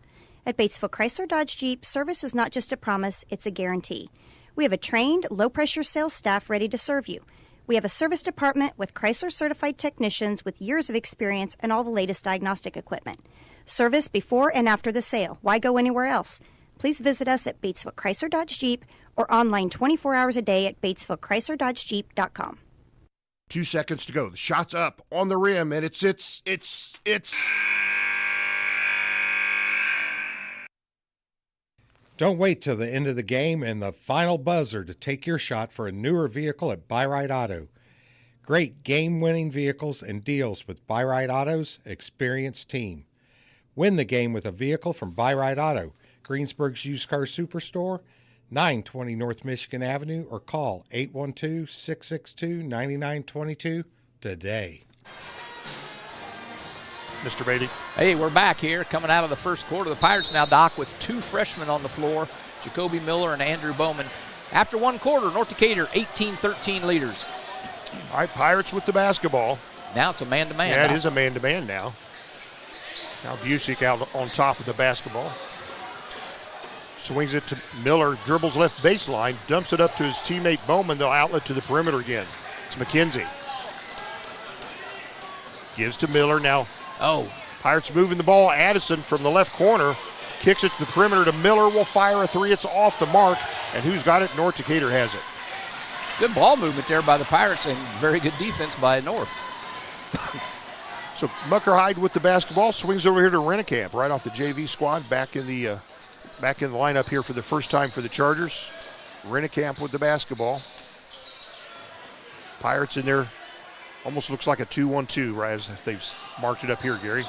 At Batesville Chrysler Dodge Jeep, service is not just a promise, it's a guarantee. We have a trained, low-pressure sales staff ready to serve you. We have a service department with Chrysler-certified technicians with years of experience and all the latest diagnostic equipment. Service before and after the sale. Why go anywhere else? Please visit us at Batesville Chrysler Dodge Jeep or online 24 hours a day at BatesvilleChryslerDodgeJeep.com. 2 seconds to go. The shot's up on the rim, and it's. Don't wait till the end of the game and the final buzzer to take your shot for a newer vehicle at Buy Right Auto. Great game-winning vehicles and deals with Buy Right Auto's experienced team. Win the game with a vehicle from Buy Right Auto, Greensburg's used car superstore, 920 North Michigan Avenue, or call 812-662-9922 today. Mr. Beatty. Hey, we're back here coming out of the first quarter. The Pirates now, Doc, with 2 freshmen on the floor, Jacoby Miller and Andrew Bowman. After 1 quarter, North Decatur 18-13 leaders. All right, Pirates with the basketball. Now it's a man-to-man. Yeah, it is a man-to-man now. Now Busick out on top of the basketball. Swings it to Miller, dribbles left baseline, dumps it up to his teammate Bowman. They'll outlet to the perimeter again. It's McKenzie. Gives to Miller now. Oh. Pirates moving the ball. Addison from the left corner. Kicks it to the perimeter to Miller. Will fire a three. It's off the mark. And who's got it? North Decatur has it. Good ball movement there by the Pirates and very good defense by North. So Muckerhide with the basketball swings over here to Rennekamp, right off the JV squad, back in the lineup here for the first time for the Chargers. Rennekamp with the basketball. Pirates in there, almost looks like a 2-1-2, right, as they've marked it up here, Gary.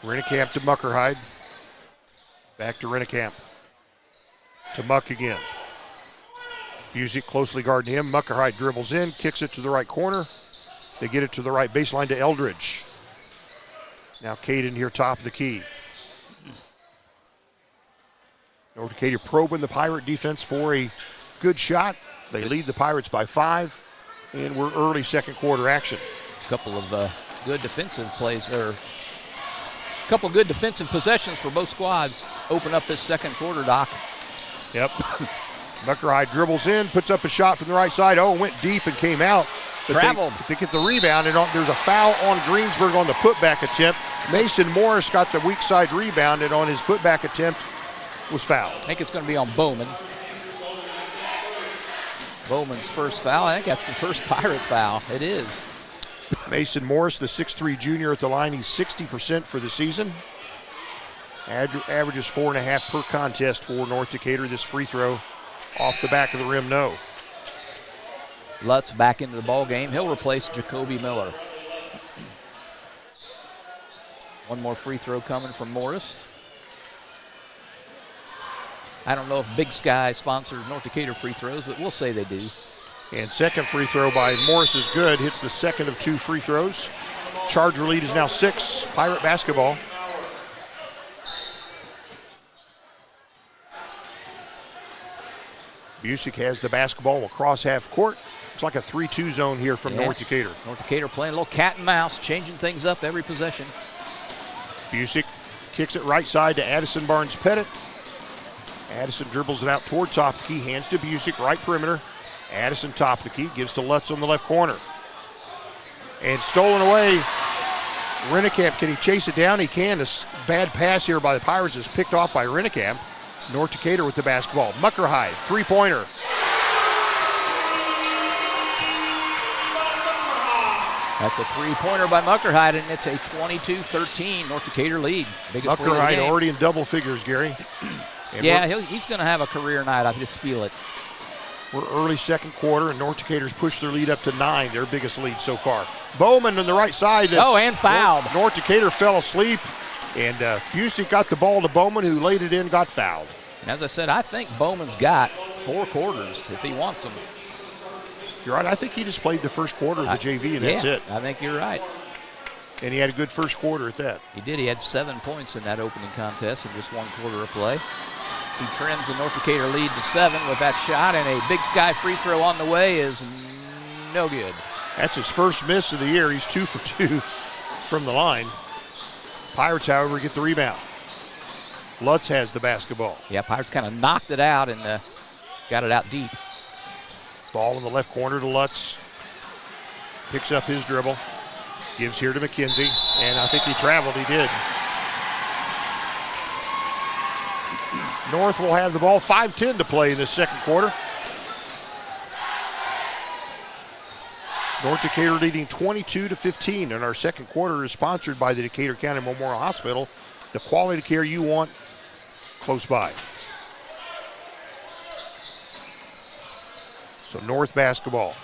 Rennekamp to Muckerhide. Back to Rennekamp. To Muck again. Busick closely guarding him. Muckerhide dribbles in, kicks it to the right corner. They get it to the right baseline to Eldridge. Now Caden here top of the key. North Decatur probing the Pirate defense for a good shot. They lead the Pirates by 5, and we're early second quarter action. A couple of good defensive plays, or a couple of good defensive possessions for both squads. Open up this second quarter, Doc. Yep. Muckerhide dribbles in, puts up a shot from the right side. Oh, went deep and came out. But traveled. They get the rebound, and there's a foul on Greensburg on the putback attempt. Mason Morris got the weak side rebound, and on his putback attempt was fouled. I think it's going to be on Bowman. Bowman's first foul. I think that's the first Pirate foul. It is. Mason Morris, the 6'3 junior at the line. He's 60% for the season. Averages 4.5 per contest for North Decatur. This free throw off the back of the rim, no. Lutz back into the ball game. He'll replace Jacoby Miller. One more free throw coming from Morris. I don't know if Big Sky sponsors North Decatur free throws, but we'll say they do. And second free throw by Morris is good. Hits the second of 2 free throws. Charger lead is now 6. Pirate basketball. Busick has the basketball across half court. It's like a 3-2 zone here from North Decatur. North Decatur playing a little cat and mouse, changing things up every possession. Busick kicks it right side to Addison Barnes-Pettit. Addison dribbles it out toward top of the key, hands to Busick, right perimeter. Addison top of the key, gives to Lutz on the left corner. And stolen away. Rennekamp, can he chase it down? He can. This bad pass here by the Pirates is picked off by Rennekamp. North Decatur with the basketball. Muckerhide, three-pointer. That's a three-pointer by Muckerhide, and it's a 22-13 North Decatur lead. Muckerhide already in double figures, Gary. Yeah, he's going to have a career night. I just feel it. We're early second quarter, and North Decatur's pushed their lead up to 9, their biggest lead so far. Bowman on the right side. Oh, and fouled. North Decatur fell asleep, and Busick got the ball to Bowman, who laid it in, got fouled. And as I said, I think Bowman's got 4 quarters if he wants them. You're right. I think he just played the first quarter of the JV, and that's it. I think you're right. And he had a good first quarter at that. He did. He had 7 points in that opening contest in just 1 quarter of play. He trims the North Decatur lead to 7 with that shot, and a Big Sky free throw on the way is no good. That's his first miss of the year. He's 2 for 2 from the line. Pirates, however, get the rebound. Lutz has the basketball. Yeah, Pirates kind of knocked it out and got it out deep. Ball in the left corner to Lutz. Picks up his dribble. Gives here to McKenzie, and I think he traveled. He did. North will have the ball. 5:10 to play in this second quarter. North Decatur leading 22-15, and our second quarter is sponsored by the Decatur County Memorial Hospital. The quality care you want close by. So North basketball.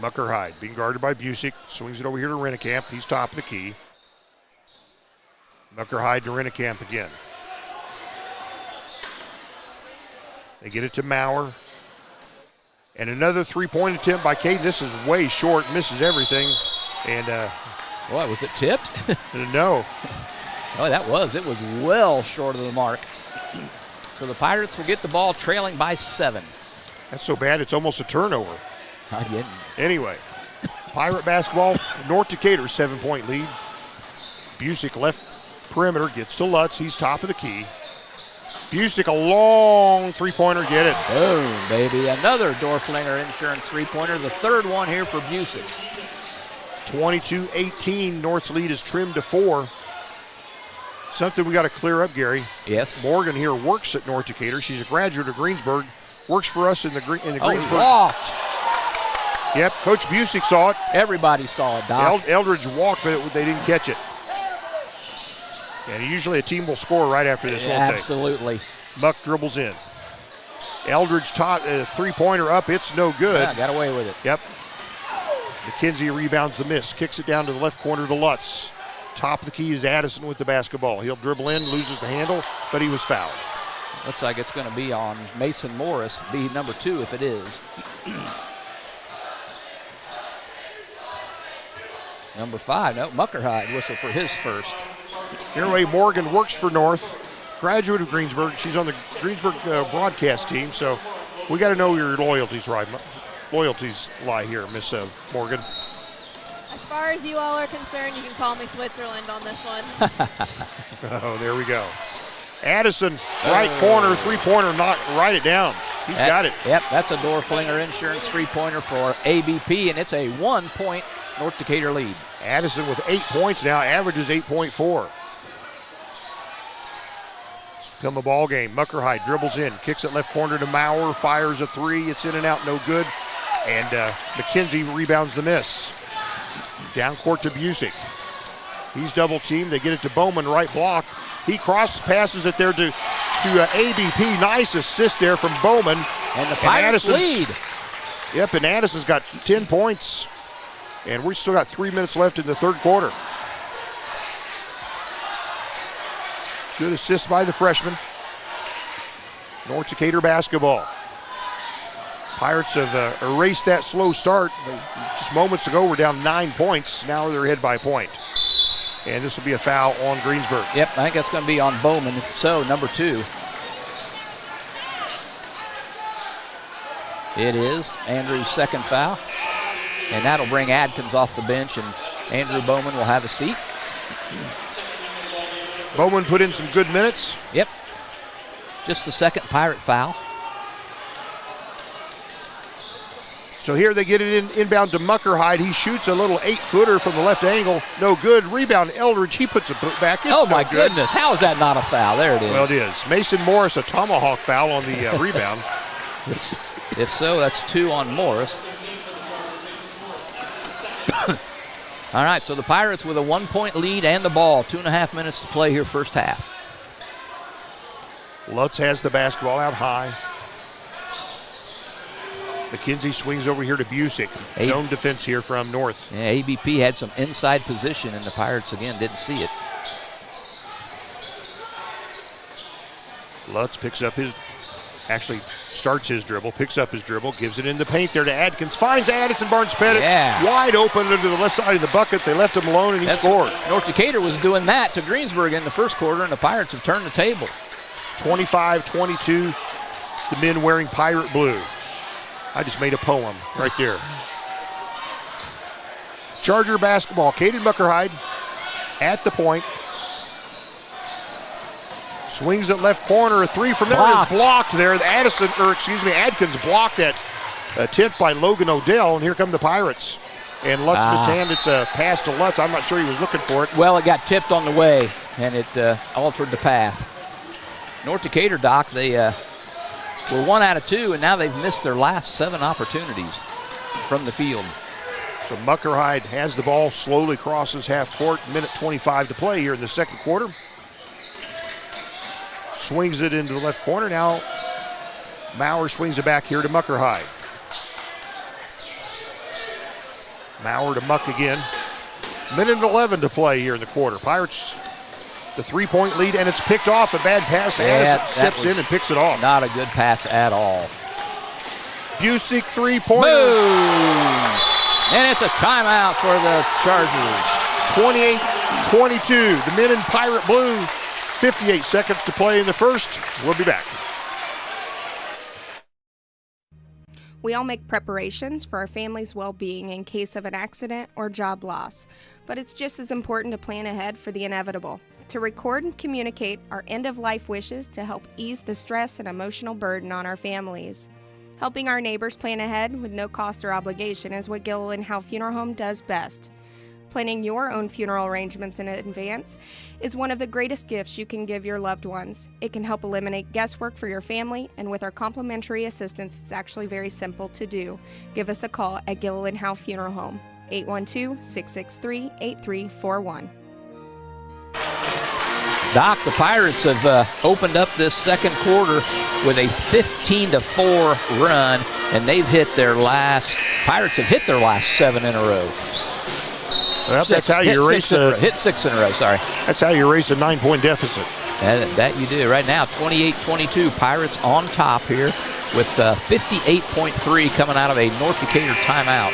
Muckerhide being guarded by Busick. Swings it over here to Rennekamp. He's top of the key. Muckerhide to Rennekamp again. They get it to Maurer. And another three-point attempt by Caden. This is way short, misses everything. And what, was it tipped? No. Oh, that was. It was well short of the mark. So the Pirates will get the ball trailing by 7. That's so bad, it's almost a turnover. Again. Anyway, Pirate basketball, North Decatur 7-point lead. Busick left perimeter, gets to Lutz. He's top of the key. Busick, a long three-pointer, get it. Boom, baby. Another Dorflinger Insurance three-pointer, the third one here for Busick. 22-18, North's lead is trimmed to 4. Something we got to clear up, Gary. Yes. Morgan here works at North Decatur. She's a graduate of Greensburg. Works for us in the Greensburg. Walked. Yep, Coach Busick saw it. Everybody saw it, Doc. Eldridge walked, but they didn't catch it. And usually a team will score right after this, won't they? Absolutely. Muck dribbles in. Eldridge taught a three-pointer up. It's no good. Yeah, got away with it. Yep. McKenzie rebounds the miss. Kicks it down to the left corner to Lutz. Top of the key is Addison with the basketball. He'll dribble in, loses the handle, but he was fouled. Looks like it's going to be on Mason Morris, be number 2 if it is. Number 5, no, Muckerhide whistle for his first. Anyway, Morgan works for North, graduate of Greensburg. She's on the Greensburg broadcast team, so we got to know your loyalties, right? Loyalties lie here, Miss Morgan. As far as you all are concerned, you can call me Switzerland on this one. Oh, there we go. Addison, right corner, three-pointer, write it down. He's got it. Yep, that's a door flinger insurance three-pointer for ABP, and it's a 1-point North Decatur lead. Addison with 8 points now, averages 8.4. It's become a ball game. Muckerhide dribbles in, kicks it left corner to Maurer, fires a three. It's in and out, no good. And McKenzie rebounds the miss. Down court to Busick. He's double teamed. They get it to Bowman, right block. He crosses, passes it there to ABP. Nice assist there from Bowman. And the Pirates lead. Yep, and Addison's got 10 points. And we still got 3 minutes left in the third quarter. Good assist by the freshman. North Decatur basketball. Pirates have erased that slow start. Just moments ago, we're down 9 points. Now they're ahead by a point. And this will be a foul on Greensburg. Yep, I think that's going to be on Bowman. If so, number 2. It is Andrew's second foul. And that'll bring Adkins off the bench, and Andrew Bowman will have a seat. Bowman put in some good minutes. Yep. Just the second Pirate foul. So here they get it inbound to Muckerhide. He shoots a little 8-footer from the left angle. No good. Rebound Eldridge. He puts it back. It's oh, my goodness. How is that not a foul? There it is. Well, it is. Mason Morris, a tomahawk foul on the rebound. If so, that's 2 on Morris. All right, so the Pirates with a 1-point lead and the ball. 2.5 minutes to play here first half. Lutz has the basketball out high. McKenzie swings over here to Busick. Zone defense here from North. Yeah, ABP had some inside position, and the Pirates, again, didn't see it. Lutz picks up starts his dribble, picks up his dribble, gives it in the paint there to Adkins, finds Addison Barnes-Pettit wide open under the left side of the bucket. They left him alone, and he scored. North Decatur was doing that to Greensburg in the first quarter, and the Pirates have turned the table. 25-22, the men wearing pirate blue. I just made a poem right there. Charger basketball, Caden Muckerhide at the point. Swings it left corner, a three from there is blocked there. Adkins blocked that attempt by Logan Odell, and here come the Pirates. And Lutz mishand, it's a pass to Lutz. I'm not sure he was looking for it. Well, it got tipped on the way, and it altered the path. North Decatur, Doc, they were 1 out of 2, and now they've missed their last 7 opportunities from the field. So Muckerhide has the ball, slowly crosses half court, minute 25 to play here in the second quarter. Swings it into the left corner. Now Maurer swings it back here to Muckerhide. Maurer to Muck again. Minute 11 to play here in the quarter. Pirates, the 3-point lead, and it's picked off. A bad pass. Addison steps in and picks it off. Not a good pass at all. Busick 3-pointer. Boom! And it's a timeout for the Chargers. 28-22. The men in pirate blue. 58 seconds to play in the first. We'll be back. We all make preparations for our family's well-being in case of an accident or job loss, but it's just as important to plan ahead for the inevitable, to record and communicate our end-of-life wishes to help ease the stress and emotional burden on our families. Helping our neighbors plan ahead with no cost or obligation is what Gilliland Howe Funeral Home does best. Planning your own funeral arrangements in advance is one of the greatest gifts you can give your loved ones. It can help eliminate guesswork for your family, and with our complimentary assistance, it's actually very simple to do. Give us a call at Gilliland Howe Funeral Home, 812-663-8341. Doc, the Pirates have opened up this second quarter with a 15-4 run, and Pirates have hit their last 7 in a row. Well, that's how you erase hit 6 in a row, sorry. That's how you erase a 9-point deficit. That you do. Right now, 28-22, Pirates on top here with 58.3 coming out of a North Decatur timeout.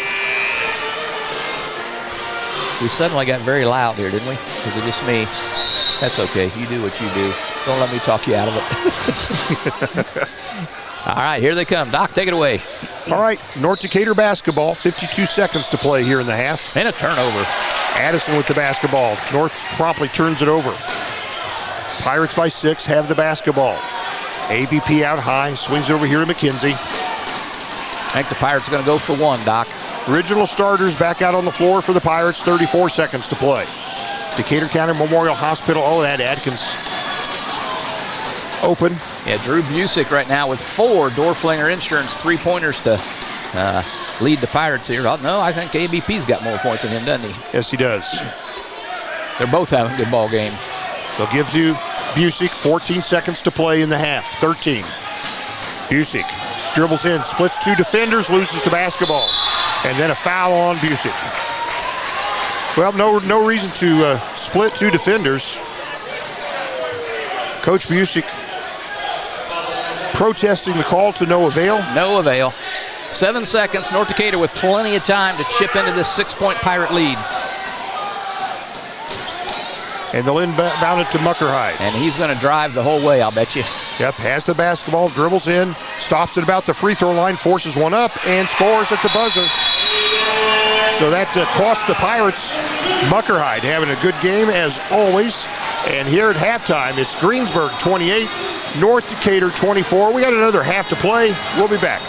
We suddenly got very loud here, didn't we? Was it just me? That's okay. You do what you do. Don't let me talk you out of it. All right, here they come. Doc, take it away. All right, North Decatur basketball. 52 seconds to play here in the half. And a turnover. Addison with the basketball. North promptly turns it over. Pirates by 6 have the basketball. ABP out high, swings over here to McKenzie. I think the Pirates are going to go for 1, Doc. Original starters back out on the floor for the Pirates. 34 seconds to play. Decatur County Memorial Hospital. Oh, that Adkins open. Yeah, Drew Busick right now with 4 Dorflinger Insurance three-pointers to lead the Pirates here. Oh, no, I think ABP's got more points than him, doesn't he? Yes, he does. They're both having a good ball game. So gives you Busick 14 seconds to play in the half. 13. Busick dribbles in, splits 2 defenders, loses the basketball. And then a foul on Busick. Well, no reason to split 2 defenders. Coach Busick protesting the call to no avail. No avail. 7 seconds. North Decatur with plenty of time to chip into this 6-point Pirate lead. And they'll inbound it to Muckerhide. And he's going to drive the whole way, I'll bet you. Yep, has the basketball, dribbles in, stops at about the free throw line, forces one up, and scores at the buzzer. So that cost the Pirates. Muckerhide having a good game as always. And here at halftime, it's Greensburg 28, North Decatur 24. We got another half to play. We'll be back.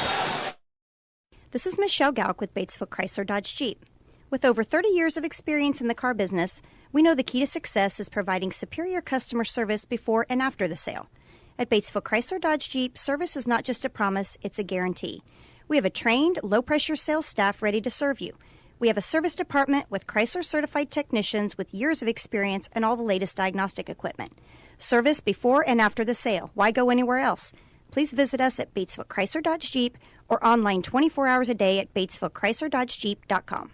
This is Michelle Gauk with Batesville Chrysler Dodge Jeep. With over 30 years of experience in the car business, we know the key to success is providing superior customer service before and after the sale. At Batesville Chrysler Dodge Jeep, service is not just a promise, it's a guarantee. We have a trained, low-pressure sales staff ready to serve you. We have a service department with Chrysler-certified technicians with years of experience and all the latest diagnostic equipment. Service before and after the sale. Why go anywhere else? Please visit us at Batesville Chrysler Dodge Jeep or online 24 hours a day at BatesvilleChryslerDodgeJeep.com.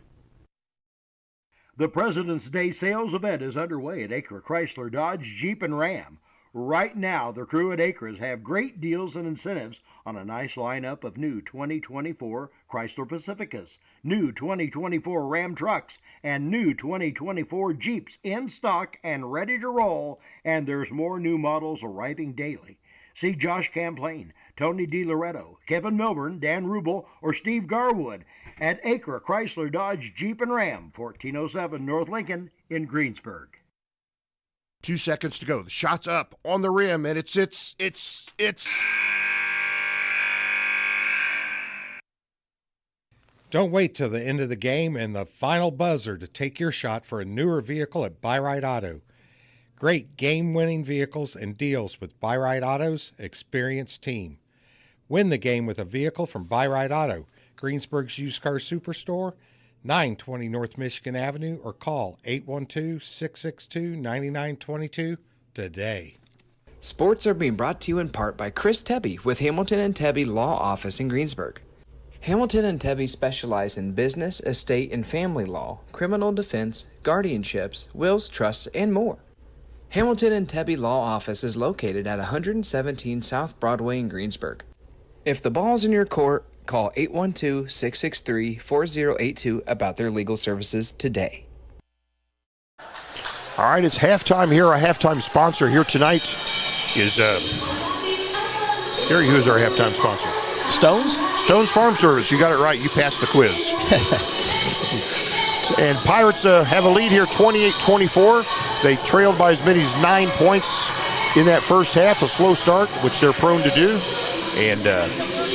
The President's Day sales event is underway at Acre Chrysler Dodge Jeep and Ram. Right now, the crew at Acres have great deals and incentives on a nice lineup of new 2024 Chrysler Pacificas, new 2024 Ram trucks, and new 2024 Jeeps in stock and ready to roll, and there's more new models arriving daily. See Josh Camplain, Tony DiLoretto, Kevin Milburn, Dan Rubel, or Steve Garwood at Acre Chrysler Dodge Jeep and Ram, 1407 North Lincoln in Greensburg. 2 seconds to go. The shot's up on the rim, and it's. Don't wait till the end of the game and the final buzzer to take your shot for a newer vehicle at Buy-Right Auto. Great game-winning vehicles and deals with Buy-Right Auto's experienced team. Win the game with a vehicle from Buy-Right Auto, Greensburg's used car superstore, 920 North Michigan Avenue, or call 812-662-9922 today. Sports are being brought to you in part by Chris Tebby with Hamilton and Tebby Law Office in Greensburg. Hamilton and Tebby specialize in business, estate, and family law, criminal defense, guardianships, wills, trusts, and more. Hamilton and Tebby Law Office is located at 117 South Broadway in Greensburg. If the ball's in your court, call 812-663-4082 about their legal services today. All right, it's halftime here. Our halftime sponsor here tonight is Gary, who is our halftime sponsor? Stones Farm Service. You got it right. You passed the quiz. And Pirates have a lead here, 28-24. They trailed by as many as 9 points in that first half, a slow start, which they're prone to do, and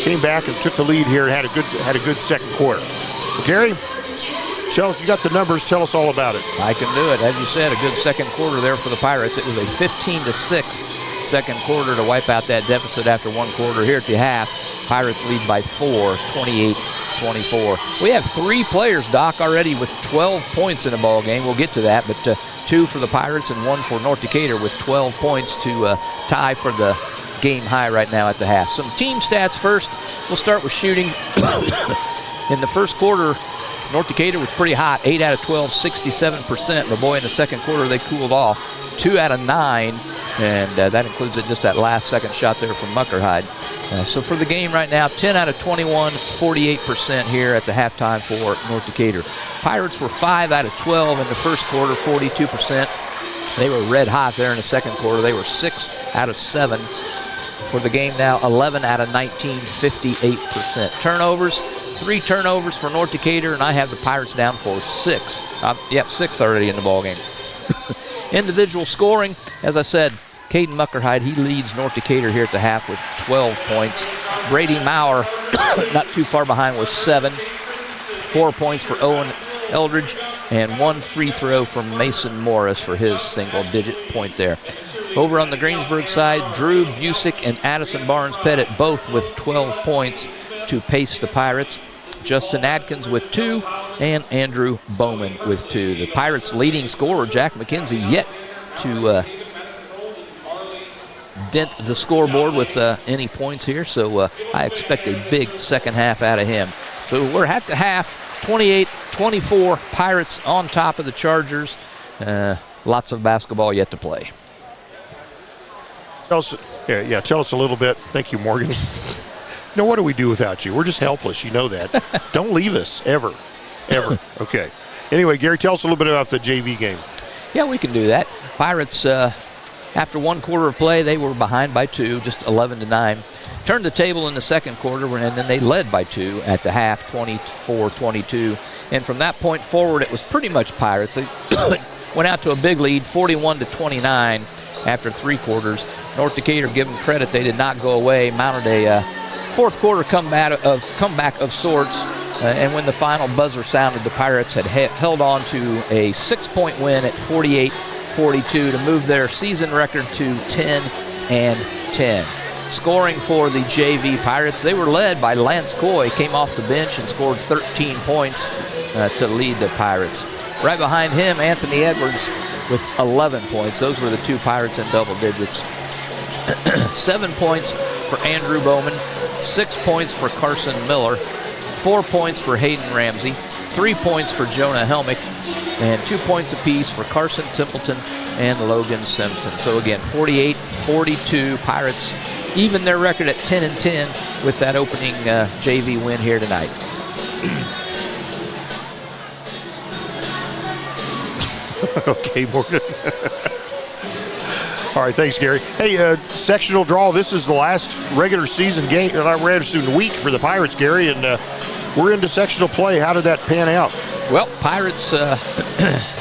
came back and took the lead here and had a good second quarter. Gary, You got the numbers. Tell us all about it. I can do it. As you said, a good second quarter there for the Pirates. It was a 15-6 second quarter to wipe out that deficit after one quarter. Here at the half, Pirates lead by 4, 28-24. We have 3 players, Doc, already with 12 points in the ball game. We'll get to that, but 2 for the Pirates and 1 for North Decatur with 12 points to tie for the game high right now at the half. Some team stats first. We'll start with shooting. In the first quarter, North Decatur was pretty hot, 8 out of 12, 67%. But boy, in the second quarter, they cooled off, 2 out of 9, and that includes just that last second shot there from Muckerhide. So for the game right now, 10 out of 21, 48% here at the halftime for North Decatur. Pirates were 5 out of 12 in the first quarter, 42%. They were red hot there in the second quarter. They were 6 out of 7. For the game now, 11 out of 19, 58%. Turnovers, 3 turnovers for North Decatur, and I have the Pirates down for 6. 6 already in the ballgame. Individual scoring, as I said, Caden Muckerhide, he leads North Decatur here at the half with 12 points. Brady Maurer, not too far behind with 7. 4 points for Owen Eldridge, and 1 free throw from Mason Morris for his single-digit point there. Over on the Greensburg side, Drew Busick and Addison Barnes-Pettit both with 12 points to pace the Pirates. Justin Adkins with 2, and Andrew Bowman with 2. The Pirates' leading scorer, Jack McKenzie, yet to dent the scoreboard with any points here, so I expect a big second half out of him. So we're at the half, 28-24, Pirates on top of the Chargers. Lots of basketball yet to play. Tell us a little bit. Thank you, Morgan. What do we do without you? We're just helpless. You know that. Don't leave us, ever. Okay. Anyway, Gary, tell us a little bit about the JV game. Yeah, we can do that. Pirates, after one quarter of play, they were behind by 2, just 11-9. Turned the table in the second quarter, and then they led by 2 at the half, 24-22. And from that point forward, it was pretty much Pirates. They went out to a big lead, 41-29 after 3 quarters. North Decatur, give them credit, they did not go away, mounted a fourth quarter comeback of sorts. And when the final buzzer sounded, the Pirates had held on to a 6-point win at 48-42 to move their season record to 10-10. Scoring for the JV Pirates, they were led by Lance Coy, came off the bench and scored 13 points to lead the Pirates. Right behind him, Anthony Edwards with 11 points. Those were the 2 Pirates in double digits. 7 points for Andrew Bowman, 6 points for Carson Miller, 4 points for Hayden Ramsey, 3 points for Jonah Helmick, and 2 points apiece for Carson Templeton and Logan Simpson. So again, 48-42, Pirates even their record at 10-10 with that opening JV win here tonight. Okay, Morgan. All right, thanks, Gary. Hey, sectional draw. This is the last regular season game, regular season week for the Pirates, Gary, and we're into sectional play. How did that pan out? Well, Pirates,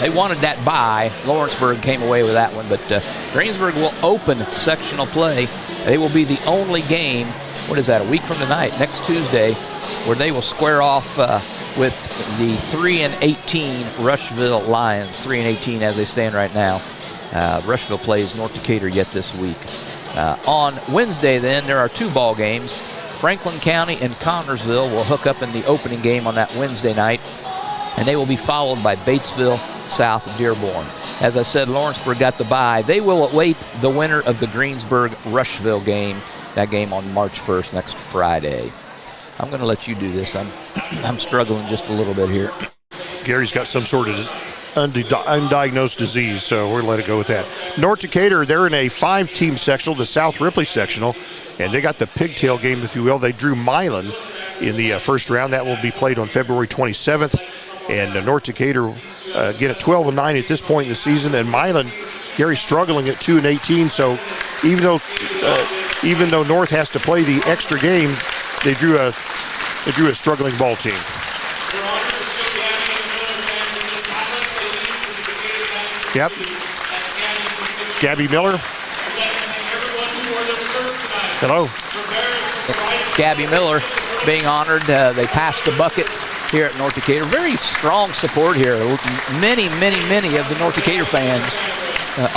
they wanted that bye. Lawrenceburg came away with that one, but Greensburg will open sectional play. They will be the only game, what is that, a week from tonight, next Tuesday, where they will square off with the 3-18 Rushville Lions, 3-18 as they stand right now. Rushville plays North Decatur yet this week. On Wednesday, then, there are 2 ball games. Franklin County and Connersville will hook up in the opening game on that Wednesday night, and they will be followed by Batesville, South Dearborn. As I said, Lawrenceburg got the bye. They will await the winner of the Greensburg-Rushville game, that game on March 1st, next Friday. I'm going to let you do this. I'm struggling just a little bit here. Gary's got some sort of undiagnosed disease, so we're going to let it go with that. North Decatur, they're in a 5-team sectional, the South Ripley sectional, and they got the pigtail game, if you will. They drew Milan in the first round. That will be played on February 27th. And North Decatur get at 12-9 at this point in the season, and Milan, Gary's struggling at 2-18. So even though North has to play the extra game, they drew a struggling ball team. Yep. Gabby Miller. Hello. Gabby Miller being honored. They passed the bucket here at North Decatur. Very strong support here. Many of the North Decatur fans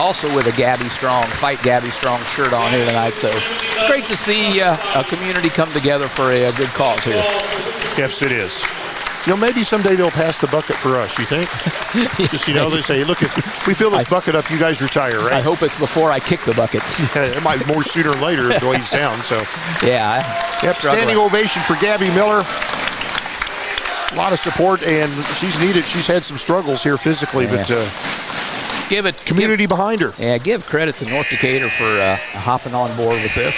also with a Gabby Strong, Fight Gabby Strong shirt on here tonight. So great to see a community come together for a good cause here. Yes, it is. Maybe someday they'll pass the bucket for us, you think? Just, they say, look, if we fill this bucket up, you guys retire, right? I hope it's before I kick the bucket. Yeah, it might be more sooner or later, the way you sound. So. Yeah. Yep, standing ovation for Gabby Miller. A lot of support, and she's needed. She's had some struggles here physically, but community behind her. Yeah, give credit to North Decatur for hopping on board with this.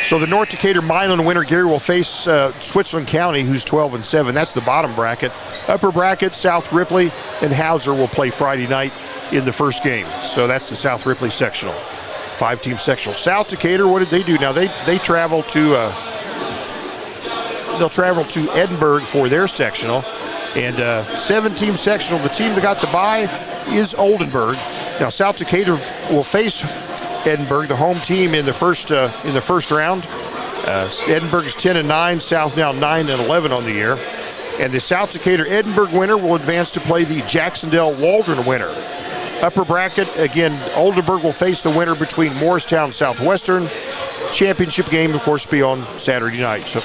So the North Decatur Milan winner, Gary, will face Switzerland County, who's 12-7. That's the bottom bracket. Upper bracket, South Ripley and Hauser will play Friday night in the first game. So that's the South Ripley sectional, 5-team sectional. South Decatur, what did they do? Now they travel to they'll travel to Edinburgh for their sectional, and 7-team sectional. The team that got the bye is Oldenburg. Now South Decatur will face Edinburgh, the home team, in the first round. Edinburgh is 10-9, South now 9-11 on the year. And the South Decatur Edinburgh winner will advance to play the Jacksonville Waldron winner. Upper bracket, again, Oldenburg will face the winner between Morristown and Southwestern. Championship game, of course, be on Saturday night. So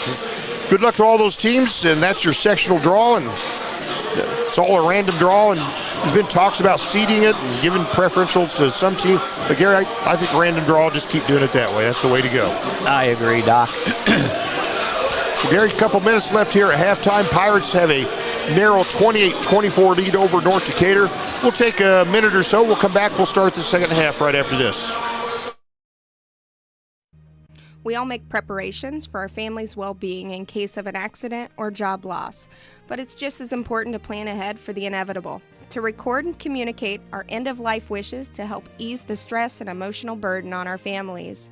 good luck to all those teams, and that's your sectional draw. And it's all a random draw, and there's been talks about seeding it and giving preferential to some team. But Gary, I think random draw, just keep doing it that way. That's the way to go. I agree, Doc. Well, Gary, a couple minutes left here at halftime. Pirates have a narrow 28-24 lead over North Decatur. We'll take a minute or so. We'll come back. We'll start the second half right after this. We all make preparations for our family's well-being in case of an accident or job loss, but it's just as important to plan ahead for the inevitable, to record and communicate our end-of-life wishes to help ease the stress and emotional burden on our families.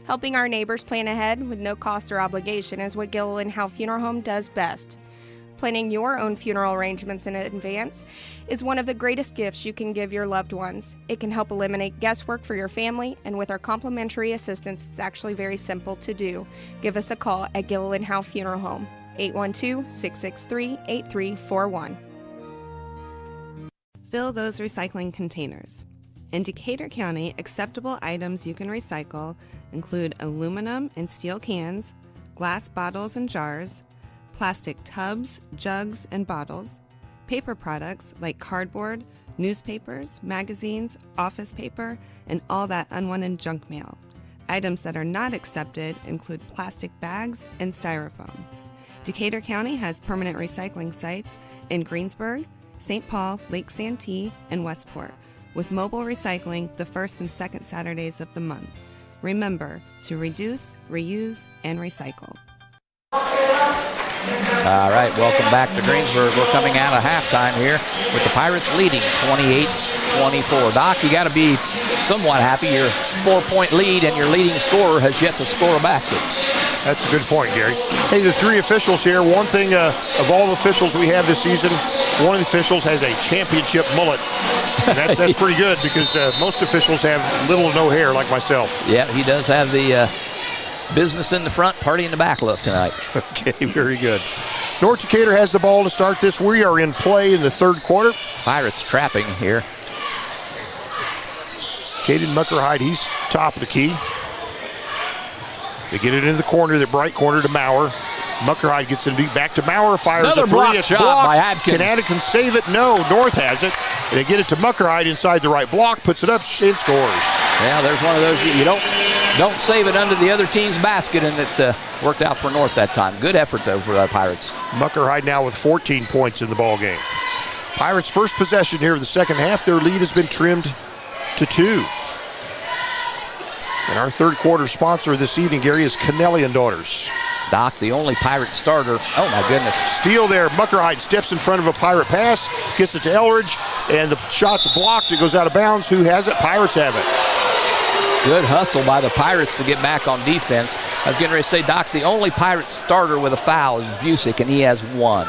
Helping our neighbors plan ahead with no cost or obligation is what Gilliland Howe Funeral Home does best. Planning your own funeral arrangements in advance is one of the greatest gifts you can give your loved ones. It can help eliminate guesswork for your family, and with our complimentary assistance, it's actually very simple to do. Give us a call at Gilliland Howe Funeral Home, 812-663-8341. Fill those recycling containers. In Decatur County, acceptable items you can recycle include aluminum and steel cans, glass bottles and jars, plastic tubs, jugs, and bottles, paper products like cardboard, newspapers, magazines, office paper, and all that unwanted junk mail. Items that are not accepted include plastic bags and styrofoam. Decatur County has permanent recycling sites in Greensburg, St. Paul, Lake Santee, and Westport, with mobile recycling the first and second Saturdays of the month. Remember to reduce, reuse, and recycle. All right, welcome back to Greensburg. We're coming out of halftime here with the Pirates leading 28-24. Doc, you got to be somewhat happy. Your 4-point lead and your leading scorer has yet to score a basket. That's a good point, Gary. Hey, the three officials here. One thing, of all the officials we have this season, one of the officials has a championship mullet. And that's pretty good because most officials have little to no hair like myself. Yeah, he does have the business in the front, party in the back look tonight. Okay, very good. North Decatur has the ball to start this. We are in play in the third quarter. Pirates trapping here. Caden Muckerhide, he's top of the key. They get it in the corner, the bright corner to Maurer. Muckerhide gets it back to Maurer, fires another a three. block It's shot blocked. by Adkins. Can Adkins save it? No, North has it. They get it to Muckerhide inside the right block, puts it up, and scores. Yeah, there's one of those, you don't save it under the other team's basket, and it worked out for North that time. Good effort, though, for the Pirates. Muckerhide now with 14 points in the ball game. Pirates' first possession here in the second half. Their lead has been trimmed to 2. And our third quarter sponsor this evening, Gary, is Kennelly and Daughters. Doc, the only Pirate starter. Oh, my goodness. Steal there. Muckerhide steps in front of a Pirate pass, gets it to Elridge, and the shot's blocked. It goes out of bounds. Who has it? Pirates have it. Good hustle by the Pirates to get back on defense. I was getting ready to say, Doc, the only Pirate starter with a foul is Busick, and he has 1.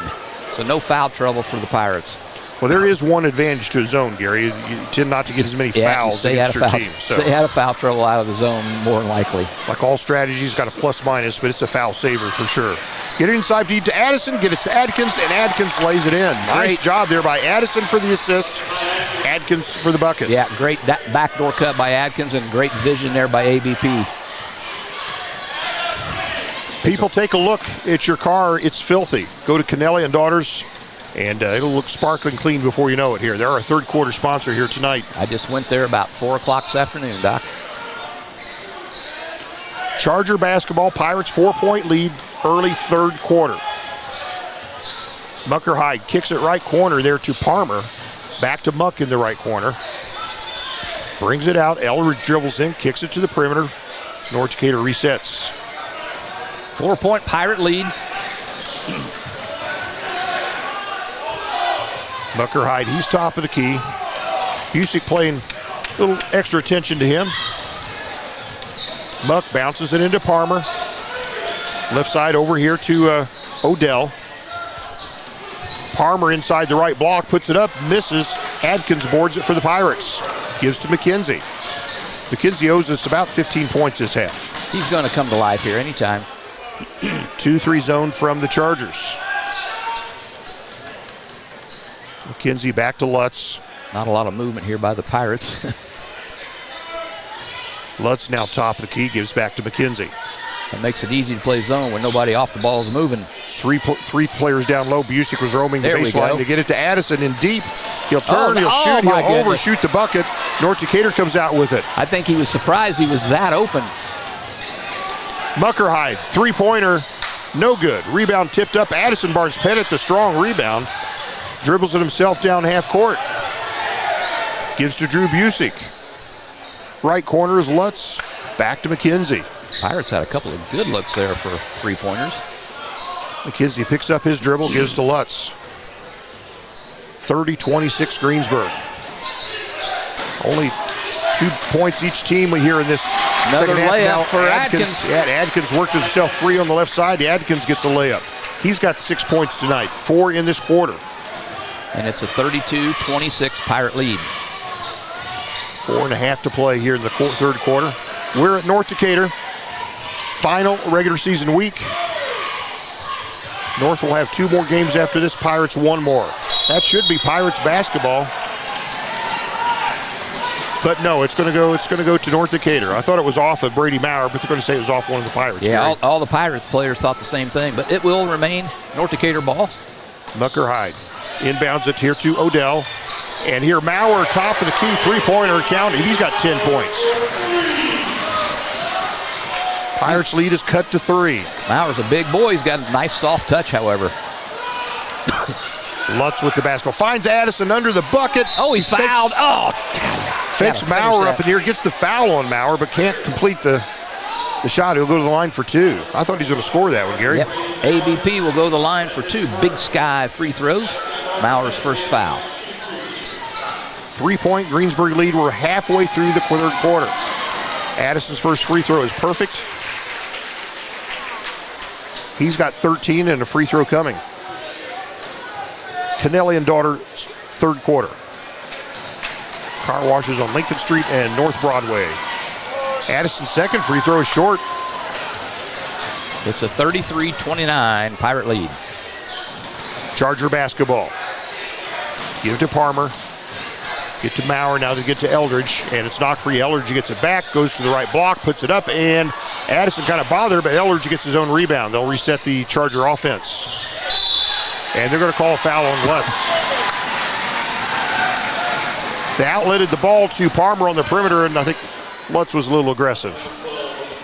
So no foul trouble for the Pirates. Well, there is one advantage to a zone, Gary. You tend not to get as many fouls against your team. So they had a foul trouble out of the zone, more than likely. Like all strategies, got a plus-minus, but it's a foul saver for sure. Get it inside deep to Addison, get it to Adkins, and Adkins lays it in. Nice job there by Addison for the assist, Adkins for the bucket. Yeah, great backdoor cut by Adkins and great vision there by ABP. People, take a look at your car. It's filthy. Go to Canelli and Daughters, and it'll look sparkling clean before you know it here. They're our third quarter sponsor here tonight. I just went there about 4 o'clock this afternoon, Doc. Charger basketball, Pirates 4-point lead, early third quarter. Muckerhide kicks it right corner there to Palmer. Back to Muck in the right corner. Brings it out, Eldridge dribbles in, kicks it to the perimeter. North Decatur resets. 4-point Pirate lead. Muckerhide, he's top of the key. Busick playing a little extra attention to him. Muck bounces it into Palmer. Left side over here to Odell. Palmer inside the right block, puts it up, misses. Adkins boards it for the Pirates. Gives to McKenzie. McKenzie owes us about 15 points this half. He's going to come to life here anytime. 2-3 zone from the Chargers. McKenzie back to Lutz. Not a lot of movement here by the Pirates. Lutz now top of the key, gives back to McKenzie. That makes it easy to play zone when nobody off the ball is moving. Three players down low. Busick was roaming the baseline to get it to Addison in deep. He'll turn, he'll shoot, he'll overshoot the bucket. North Decatur comes out with it. I think he was surprised he was that open. Muckerhide, three-pointer, no good. Rebound tipped up. Addison Barnes Pettit, the strong rebound. Dribbles it himself down half court. Gives to Drew Busick. Right corner is Lutz. Back to McKenzie. Pirates had a couple of good looks there for three-pointers. McKenzie picks up his dribble, gives to Lutz. 30-26 Greensburg. Only 2 points each team here in this Another second half. layup Now for Adkins. Yeah, Adkins worked himself free on the left side. Adkins gets a layup. He's got 6 points tonight, 4 in this quarter. And it's a 32-26 Pirate lead. 4.5 to play here in the third quarter. We're at North Decatur. Final regular season week. North will have 2 more games after this. Pirates 1 more. That should be Pirates basketball. But no, it's going to go to North Decatur. I thought it was off of Brady Maurer, but they're going to say it was off one of the Pirates. Yeah, all the Pirates players thought the same thing, but it will remain North Decatur ball. Muckerhide inbounds it here to Odell. And here Maurer, top of the key, three-pointer counted. He's got 10 points. Pirates lead is cut to 3. Maurer's a big boy. He's got a nice soft touch, however. Lutz with the basketball. Finds Addison under the bucket. Oh, he's fouled. Oh, fakes Maurer up in the air. Gets the foul on Maurer, but can't complete the shot. He'll go to the line for 2. I thought he was going to score that one, Gary. Yep. ABP will go to the line for 2 Big Sky free throws. Maurer's first foul. 3-point Greensburg lead. We're halfway through the third quarter. Addison's first free throw is perfect. He's got 13 and a free throw coming. Canelli and Daughter, third quarter. Car washes on Lincoln Street and North Broadway. Addison's second free throw is short. It's a 33-29 Pirate lead. Charger basketball. Give it to Palmer. Get to Maurer, now to get to Eldridge, and it's knocked free. Eldridge gets it back, goes to the right block, puts it up, and Addison kind of bothered, but Eldridge gets his own rebound. They'll reset the Charger offense. And they're going to call a foul on Lutz. They outletted the ball to Palmer on the perimeter, and I think Lutz was a little aggressive.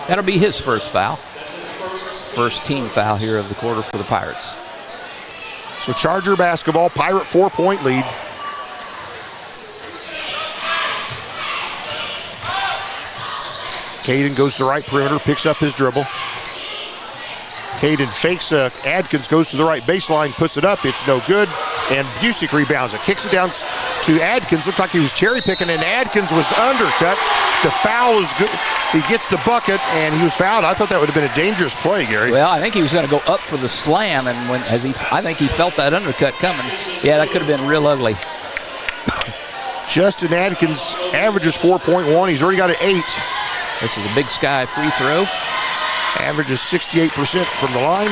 That'll be his first foul. First team foul here of the quarter for the Pirates. So Charger basketball, Pirate 4-point lead. Caden goes to the right perimeter, picks up his dribble. Caden fakes Adkins, goes to the right baseline, puts it up. It's no good. And Busick rebounds it, kicks it down to Adkins. Looked like he was cherry picking, and Adkins was undercut. The foul is good. He gets the bucket, and he was fouled. I thought that would have been a dangerous play, Gary. Well, I think he was going to go up for the slam, and I think he felt that undercut coming. Yeah, that could have been real ugly. Justin Adkins averages 4.1. He's already got an 8. This is a Big Sky free throw. Averages 68% from the line.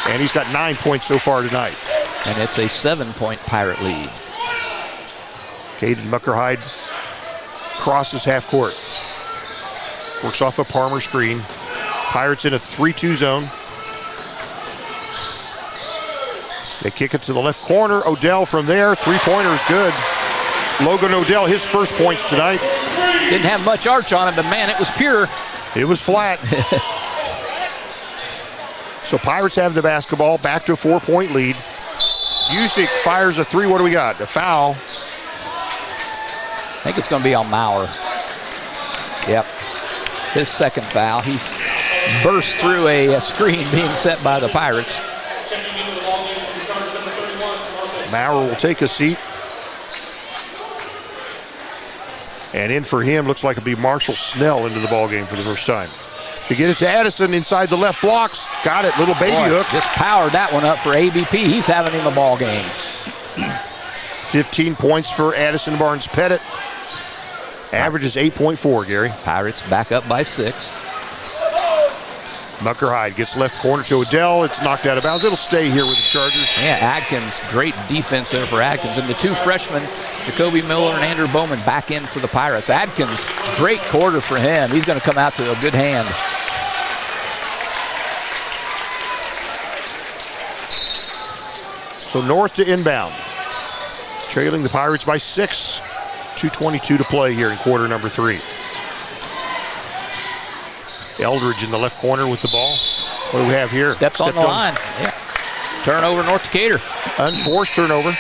And he's got 9 points so far tonight. And it's a 7-point Pirate lead. Caden Muckerhide crosses half court. Works off a Palmer screen. Pirates in a 3-2 zone. They kick it to the left corner. Odell from there. Three-pointer is good. Logan Odell, his first points tonight. Didn't have much arch on him, but man, it was pure. It was flat. So Pirates have the basketball, back to a 4-point lead. Busick fires a three. What do we got? A foul. I think it's going to be on Maurer. Yep. His second foul. He burst through a screen being set by the Pirates. Maurer will take a seat. And in for him, looks like it'll be Marshall Snell into the ballgame for the first time. To get it to Addison inside the left blocks. Got it, little baby hook. Just powered that one up for ABP. He's having him a ball game. 15 points for Addison Barnes-Pettit. Average is 8.4, Gary. Pirates back up by 6. Muckerhide gets left corner to Odell. It's knocked out of bounds. It'll stay here with the Chargers. Yeah, Adkins, great defense there for Adkins. And the two freshmen, Jacoby Miller and Andrew Bowman, back in for the Pirates. Adkins, great quarter for him. He's going to come out to a good hand. So North to inbound. Trailing the Pirates by 6. 2:22 to play here in quarter number 3. Eldridge in the left corner with the ball. What do we have here? Stepped on the line. Yeah. Turnover, North Decatur. Unforced turnover.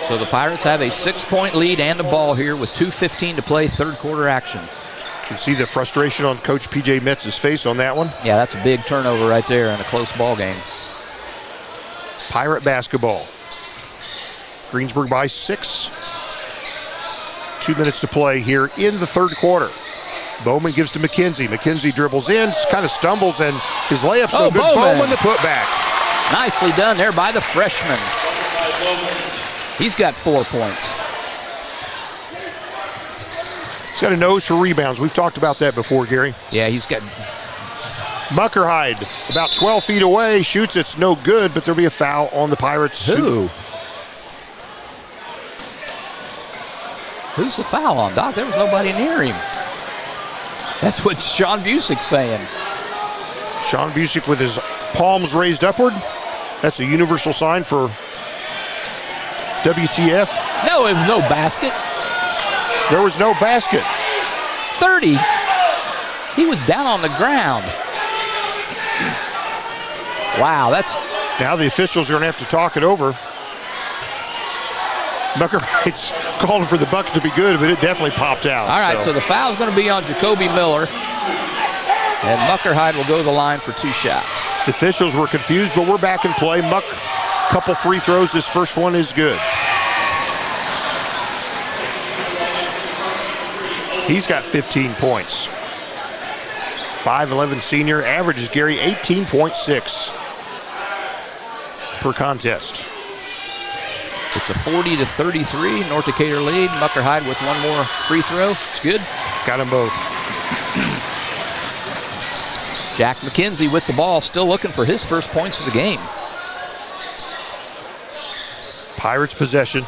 So the Pirates have a 6-point lead and a ball here with 2:15 to play, third quarter action. You can see the frustration on Coach P.J. Metz's face on that one. Yeah, that's a big turnover right there in a close ball game. Pirate basketball. Greensburg by 6. 2 minutes to play here in the third quarter. Bowman gives to McKenzie. McKenzie dribbles in, kind of stumbles, and his layup's no good. Bowman the putback. Nicely done there by the freshman. He's got 4 points. He's got a nose for rebounds. We've talked about that before, Gary. Yeah, he's got... Muckerhide, about 12 feet away, shoots. It's no good, but there'll be a foul on the Pirates. Who's the foul on, Doc? There was nobody near him. That's what Sean Busick's saying. Sean Busick with his palms raised upward. That's a universal sign for WTF. No, it was no basket. There was no basket. 30. He was down on the ground. Wow, that's... Now the officials are going to have to talk it over. Muckerhide's calling for the bucket to be good, but it definitely popped out. All right, so the foul's going to be on Jacoby Miller. And Muckerhide will go to the line for 2 shots. The officials were confused, but we're back in play. Muck, couple free throws. This first one is good. He's got 15 points. 5'11" senior. Averages, Gary, 18.6 per contest. It's a 40-33 North Decatur lead. Muckerhide with one more free throw. It's good. Got them both. Jack McKenzie with the ball, still looking for his first points of the game. Pirates possession.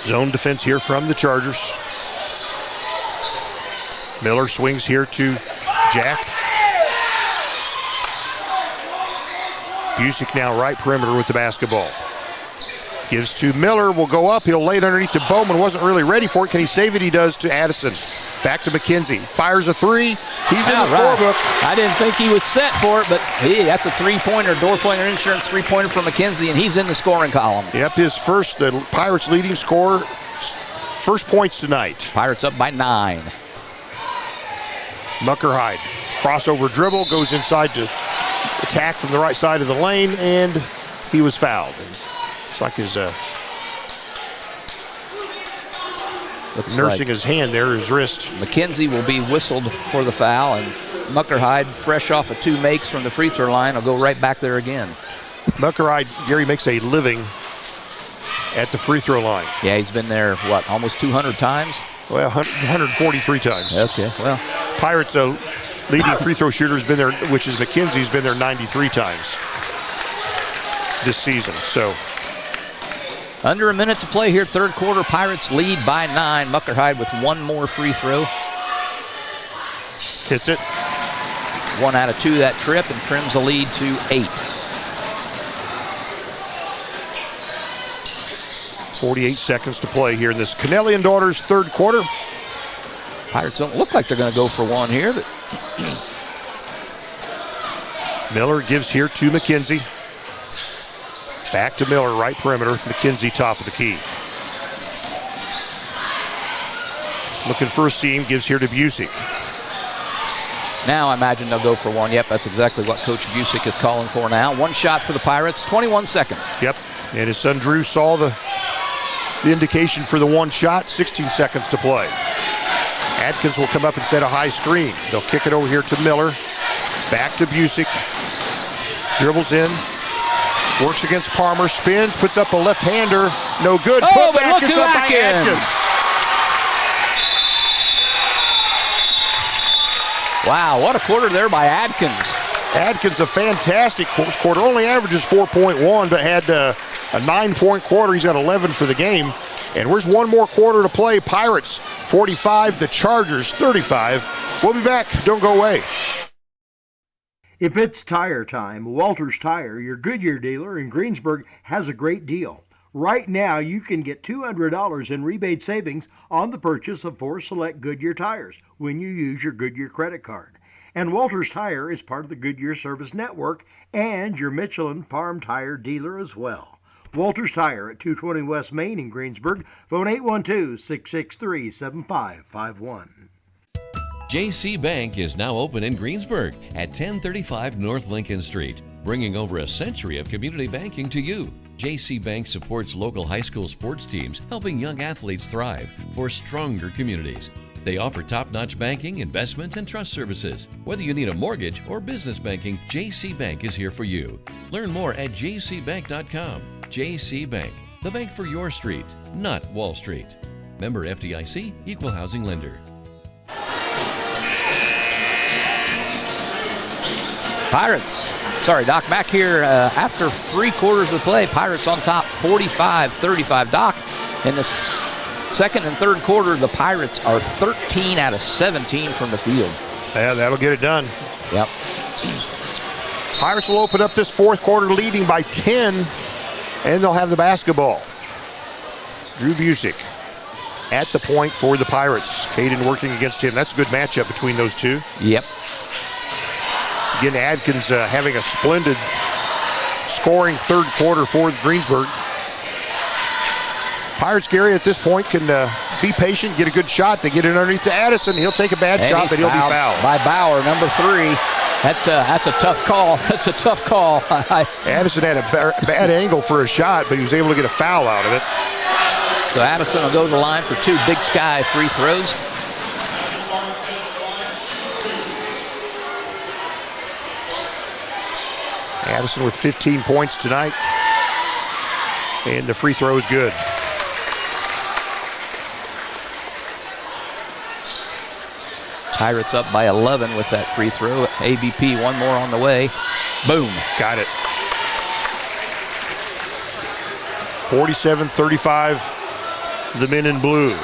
Zone defense here from the Chargers. Miller swings here to Jack. Busick now right perimeter with the basketball. Gives to Miller, will go up, he'll lay it underneath to Bowman, wasn't really ready for it. Can he save it? He does to Addison. Back to McKenzie, fires a three, he's in the scorebook. I didn't think he was set for it, but hey, that's a three-pointer, Dorflinger Insurance three-pointer for McKenzie, and he's in the scoring column. Yep, his first, the Pirates leading scorer, first points tonight. Pirates up by 9. Muckerhide, crossover dribble, goes inside to attack from the right side of the lane, and he was fouled. It's like his nursing his hand there, his wrist. McKenzie will be whistled for the foul, and Muckerhide, fresh off of 2 makes from the free throw line, will go right back there again. Muckerhide, Gary, makes a living at the free throw line. Yeah, he's been there, what, almost 200 times? Well, 143 times. Okay, well. Pirates leading free throw shooter has been there, which is McKenzie's been there 93 times this season. So under a minute to play here, third quarter. Pirates lead by 9. Muckerhide with one more free throw. Hits it. 1 out of 2 that trip and trims the lead to 8. 48 seconds to play here in this Kennelly and Daughters third quarter. Pirates don't look like they're going to go for one here. But Miller gives here to McKenzie. Back to Miller, right perimeter. McKenzie top of the key. Looking for a seam, gives here to Busick. Now I imagine they'll go for one. Yep, that's exactly what Coach Busick is calling for now. One shot for the Pirates, 21 seconds. Yep, and his son Drew saw the indication for the one shot, 16 seconds to play. Adkins will come up and set a high screen. They'll kick it over here to Miller. Back to Busick. Dribbles in. Works against Palmer. Spins. Puts up a left-hander. No good. Oh, but Put look back to up by Adkins. Wow, what a quarter there by Adkins. Adkins, a fantastic quarter. Only averages 4.1, but had a 9-point quarter. He's got 11 for the game. And where's one more quarter to play? Pirates 45, the Chargers 35. We'll be back. Don't go away. If it's tire time, Walters Tire, your Goodyear dealer in Greensburg, has a great deal. Right now, you can get $200 in rebate savings on the purchase of 4 select Goodyear tires when you use your Goodyear credit card. And Walters Tire is part of the Goodyear Service Network and your Michelin Farm Tire dealer as well. Walters Tire at 220 West Main in Greensburg. Phone 812-663-7551. JC Bank is now open in Greensburg at 1035 North Lincoln Street, bringing over a century of community banking to you. JC Bank supports local high school sports teams, helping young athletes thrive for stronger communities. They offer top-notch banking, investments, and trust services. Whether you need a mortgage or business banking, JC Bank is here for you. Learn more at jcbank.com. JC Bank, the bank for your street, not Wall Street. Member FDIC, Equal Housing Lender. Pirates. Sorry, Doc, back here after 3 quarters of play. Pirates on top 45-35. Doc, in the second and third quarter, the Pirates are 13 out of 17 from the field. Yeah, that'll get it done. Yep. Pirates will open up this fourth quarter leading by 10, and they'll have the basketball. Drew Busick at the point for the Pirates. Caden working against him. That's a good matchup between those two. Yep. Again, Adkins having a splendid scoring third quarter for Greensburg. Pirates, Gary, at this point can be patient, get a good shot. They get it underneath to Addison. He'll take a bad shot, but he'll be fouled. By Bauer, number 3. That's a tough call. That's a tough call. Addison had a bad angle for a shot, but he was able to get a foul out of it. So Addison will go to the line for 2 Big Sky free throws. Addison with 15 points tonight. And the free throw is good. Pirates up by 11 with that free throw. ABP, one more on the way. Boom. Got it. 47-35, the men in blue.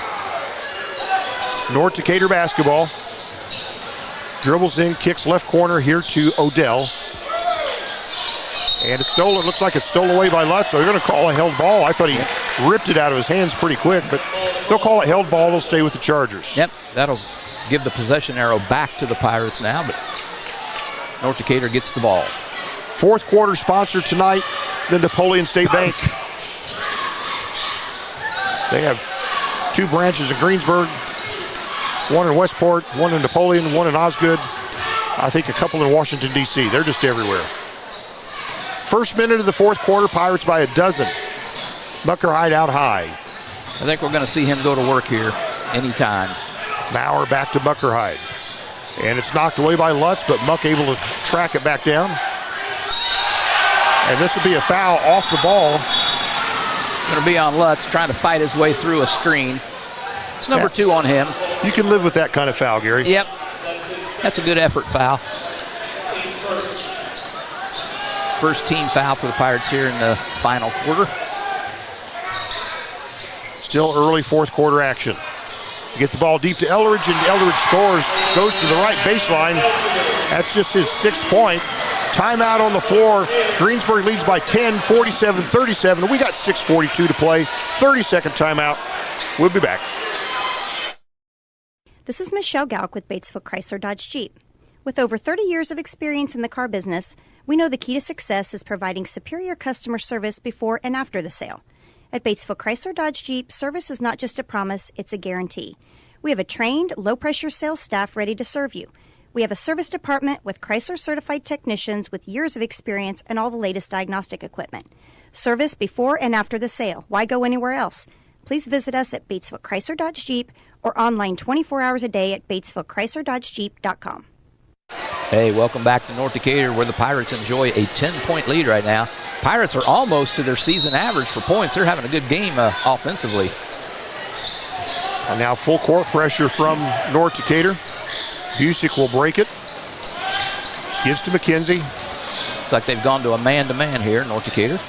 North Decatur basketball. Dribbles in, kicks left corner here to Odell. And it's stolen. Looks like it's stolen away by Lutz. So they're going to call a held ball. I thought he ripped it out of his hands pretty quick, but they'll call it held ball. They'll stay with the Chargers. Yep, that'll give the possession arrow back to the Pirates now, but North Decatur gets the ball. Fourth quarter sponsor tonight, the Napoleon State Bank. They have 2 branches in Greensburg, 1 in Westport, 1 in Napoleon, 1 in Osgood. I think a couple in Washington, D.C. They're just everywhere. First minute of the fourth quarter, Pirates by 12. Muckerhide out high. I think we're going to see him go to work here anytime. Bauer back to Muckerhide. And it's knocked away by Lutz, but Muck able to track it back down. And this will be a foul off the ball. Going to be on Lutz, trying to fight his way through a screen. It's number 2 on him. You can live with that kind of foul, Gary. Yep. That's a good effort foul. First team foul for the Pirates here in the final quarter. Still early fourth quarter action. Get the ball deep to Eldridge, and Eldridge scores, goes to the right baseline. That's just his 6th point. Timeout on the floor. Greensburg leads by 10, 47-37. We got 6:42 to play. 30-second timeout. We'll be back. This is Michelle Galk with Batesville Chrysler Dodge Jeep. With over 30 years of experience in the car business, we know the key to success is providing superior customer service before and after the sale. At Batesville Chrysler Dodge Jeep, service is not just a promise, it's a guarantee. We have a trained, low-pressure sales staff ready to serve you. We have a service department with Chrysler-certified technicians with years of experience and all the latest diagnostic equipment. Service before and after the sale. Why go anywhere else? Please visit us at Batesville Chrysler Dodge Jeep or online 24 hours a day at BatesvilleChryslerDodgeJeep.com. Hey, welcome back to North Decatur, where the Pirates enjoy a 10-point lead right now. Pirates are almost to their season average for points. They're having a good game offensively. And now full court pressure from North Decatur. Busick will break it. Gives to McKenzie. Looks like they've gone to a man-to-man here, North Decatur.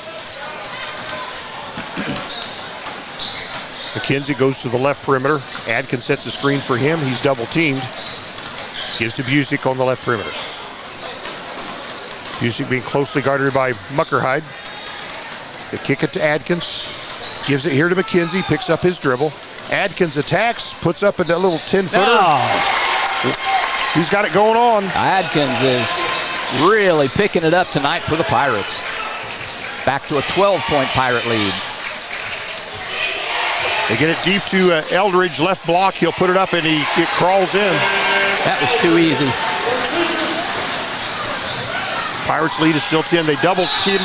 McKenzie goes to the left perimeter. Adkins sets a screen for him. He's double-teamed. Gives to Busick on the left perimeter. Busick being closely guarded by Muckerhide. They kick it to Adkins. Gives it here to McKenzie. Picks up his dribble. Adkins attacks. Puts up a little 10-footer. Oh. He's got it going on. Adkins is really picking it up tonight for the Pirates. Back to a 12-point Pirate lead. They get it deep to Eldridge. Left block. He'll put it up, and it crawls in. That was too easy. Pirates lead is still 10. They double team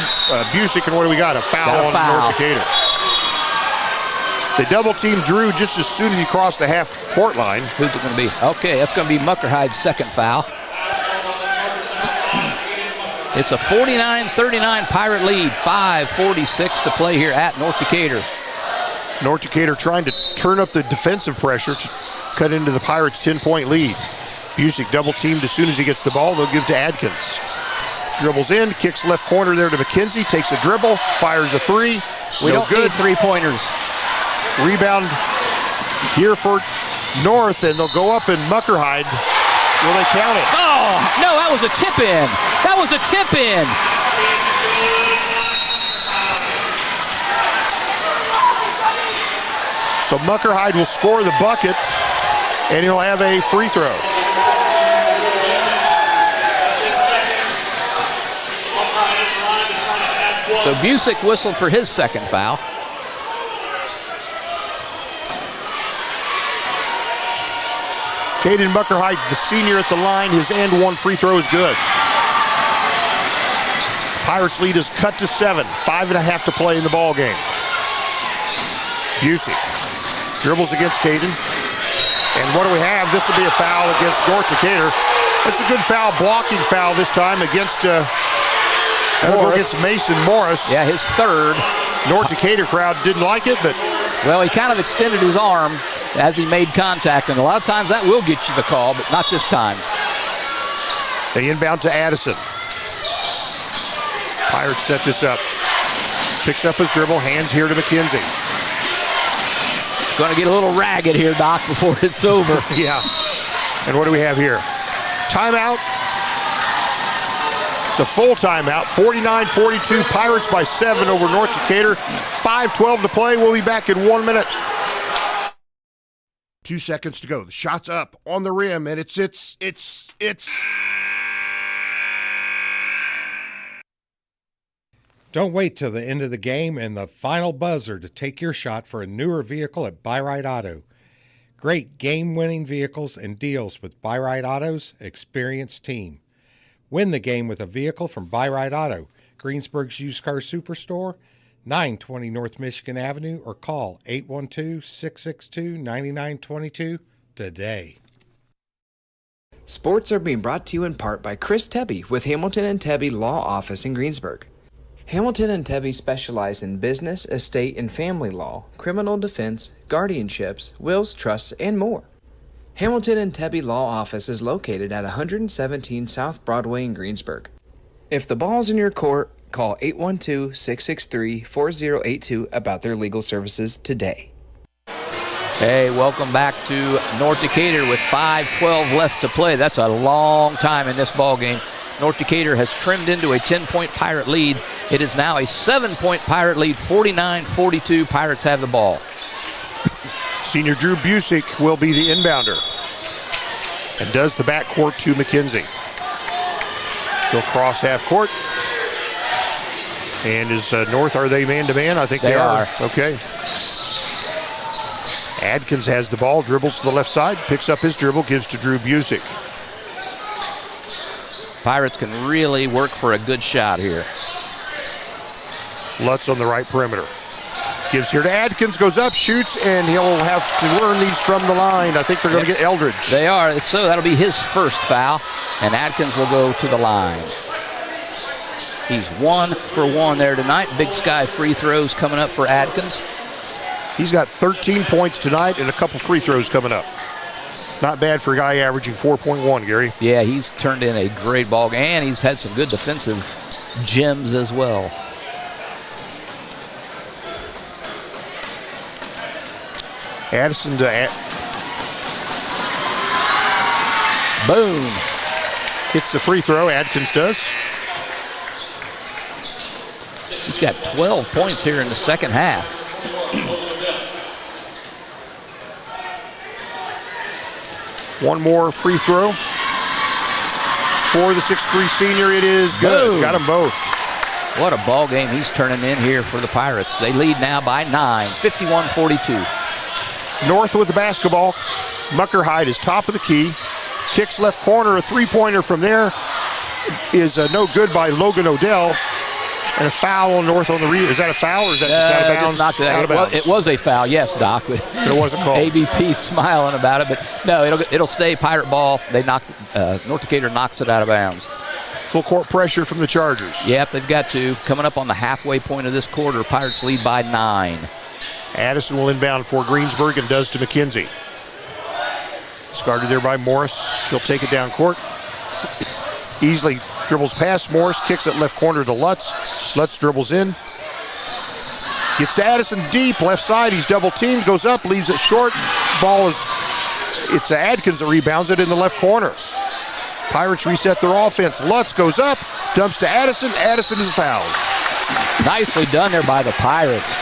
Busick, and what do we got? A foul on North Decatur. They double team Drew just as soon as he crossed the half-court line. Who's it going to be? Okay, that's going to be Muckerhide's second foul. It's a 49-39 Pirate lead. 5:46 to play here at North Decatur. North Decatur trying to turn up the defensive pressure to cut into the Pirates' 10-point lead. Busick double teamed as soon as he gets the ball. They'll give to Adkins. Dribbles in, kicks left corner there to McKenzie, takes a dribble, fires a three. We don't need three-pointers. Rebound here for North, and they'll go up, and Muckerhide, will they count it? Oh, no, that was a tip-in. That was a tip-in. So Muckerhide will score the bucket, and he'll have a free throw. So Busick whistled for his second foul. Caden Muckerhide, the senior at the line, his and one free throw is good. Pirates lead is cut to 7. 5.5 to play in the ball game. Busick dribbles against Caden. And what do we have? This will be a foul against North Decatur. That's a good foul, blocking foul this time against Mason Morris. Yeah, his third. North Decatur crowd didn't like it, but... Well, he kind of extended his arm as he made contact, and a lot of times that will get you the call, but not this time. They inbound to Addison. Pirates set this up. Picks up his dribble, hands here to McKenzie. Going to get a little ragged here, Doc, before it's over. Yeah. And what do we have here? Timeout. It's a full timeout. 49-42. Pirates by 7 over North Decatur. 5:12 to play. We'll be back in 1 minute. 2 seconds to go. The shot's up on the rim, and it's. Don't wait till the end of the game and the final buzzer to take your shot for a newer vehicle at Buy Right Auto. Great game-winning vehicles and deals with Buy Right Auto's experienced team. Win the game with a vehicle from Buy Right Auto, Greensburg's used car superstore, 920 North Michigan Avenue, or call 812-662-9922 today. Sports are being brought to you in part by Chris Tebby with Hamilton and Tebby Law Office in Greensburg. Hamilton and Tebby specialize in business, estate, and family law, criminal defense, guardianships, wills, trusts, and more. Hamilton and Tebby Law Office is located at 117 South Broadway in Greensburg. If the ball's in your court, call 812-663-4082 about their legal services today. Hey, welcome back to North Decatur with 5:12 left to play. That's a long time in this ball game. North Decatur has trimmed into a 10-point Pirate lead. It is now a 7-point Pirate lead, 49-42. Pirates have the ball. Senior Drew Busick will be the inbounder and does the backcourt to McKenzie. He'll cross half court. And is North, are they man-to-man? I think they are. Okay. Adkins has the ball, dribbles to the left side, picks up his dribble, gives to Drew Busick. Pirates can really work for a good shot here. Lutz on the right perimeter. Gives here to Adkins, goes up, shoots, and he'll have to learn these from the line. I think they're going to get Eldridge. They are, so that'll be his first foul, and Adkins will go to the line. He's 1 for 1 there tonight. Big Sky free throws coming up for Adkins. He's got 13 points tonight and a couple free throws coming up. Not bad for a guy averaging 4.1, Gary. Yeah, he's turned in a great ball game, and he's had some good defensive gems as well. Addison to boom. Hits the free throw, Adkins does. He's got 12 points here in the second half. One more free throw for the 6'3 senior. It is good. Boom. Got them both. What a ball game he's turning in here for the Pirates. They lead now by 9, 51-42. North with the basketball. Muckerhide is top of the key. Kicks left corner. A three-pointer from there is no good by Logan Odell. And a foul on North on the rebound. Is that a foul or is that just out of bounds? Out of bounds. It was a foul, yes, Doc. But it wasn't called. ABP smiling about it, but no, it'll stay Pirate ball. They North Decatur knocks it out of bounds. Full court pressure from the Chargers. Yep, they've got to. Coming up on the halfway point of this quarter, Pirates lead by 9. Addison will inbound for Greensburg and does to McKenzie. Discarded there by Morris. He'll take it down court. Easily dribbles past Morris, kicks it left corner to Lutz. Lutz dribbles in. Gets to Addison deep, left side. He's double teamed, goes up, leaves it short. Ball is, it's Adkins that rebounds it in the left corner. Pirates reset their offense. Lutz goes up, dumps to Addison. Addison is fouled. Nicely done there by the Pirates.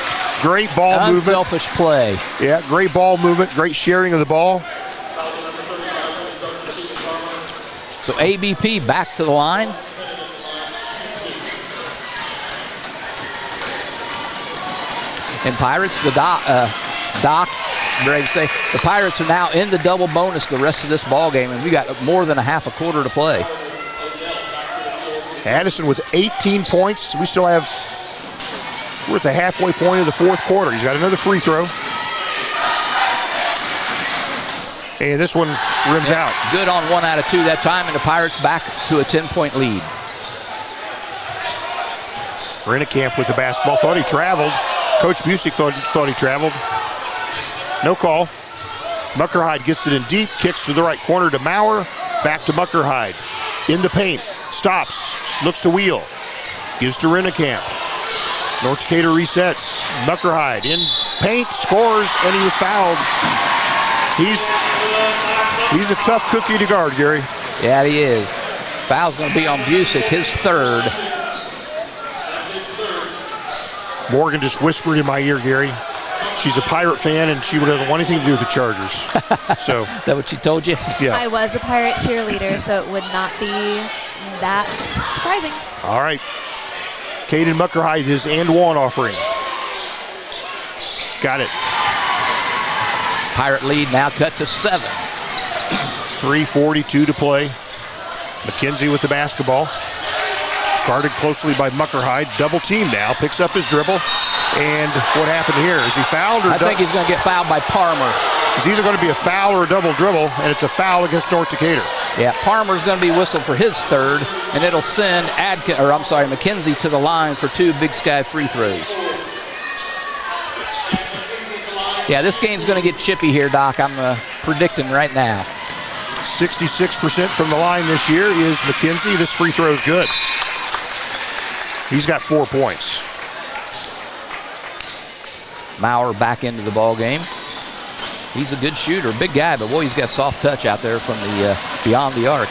Great ball movement. Unselfish play. Yeah, great ball movement, great sharing of the ball. So ABP back to the line. And Pirates, Doc, ready to say, the Pirates are now in the double bonus the rest of this ball game, and we got more than a half a quarter to play. Addison with 18 points. We still have, we're at the halfway point of the fourth quarter. He's got another free throw. And this one rims out. Good on 1 out of 2 that time, and the Pirates back to a 10-point lead. Rennekamp with the basketball. Thought he traveled. Coach Busick thought he traveled. No call. Muckerhide gets it in deep. Kicks to the right corner to Maurer. Back to Muckerhide. In the paint. Stops. Looks to Wheel. Gives to Rennekamp. North Decatur resets. Muckerhide in paint. Scores, and he was fouled. He's a tough cookie to guard, Gary. Yeah, he is. Foul's going to be on Busick, his third. Morgan just whispered in my ear, Gary. She's a Pirate fan, and she doesn't want anything to do with the Chargers. So is that what she told you? Yeah. I was a Pirate cheerleader, so it would not be that surprising. All right. Caden Muckerhide, his and one offering. Got it. Pirate lead now cut to 7. 3:42 to play. McKenzie with the basketball. Guarded closely by Muckerhide. Double team now. Picks up his dribble. And what happened here? Is he fouled? I think he's going to get fouled by Parmer. It's either going to be a foul or a double dribble, and it's a foul against North Decatur. Yeah, Parmer's going to be whistled for his third, and it'll send McKenzie to the line for 2 Big Sky free throws. Yeah, this game's going to get chippy here, Doc. I'm predicting right now. 66% from the line this year is McKenzie. This free throw is good. He's got 4 points. Maurer back into the ball game. He's a good shooter, big guy, but boy, he's got soft touch out there from the beyond the arc.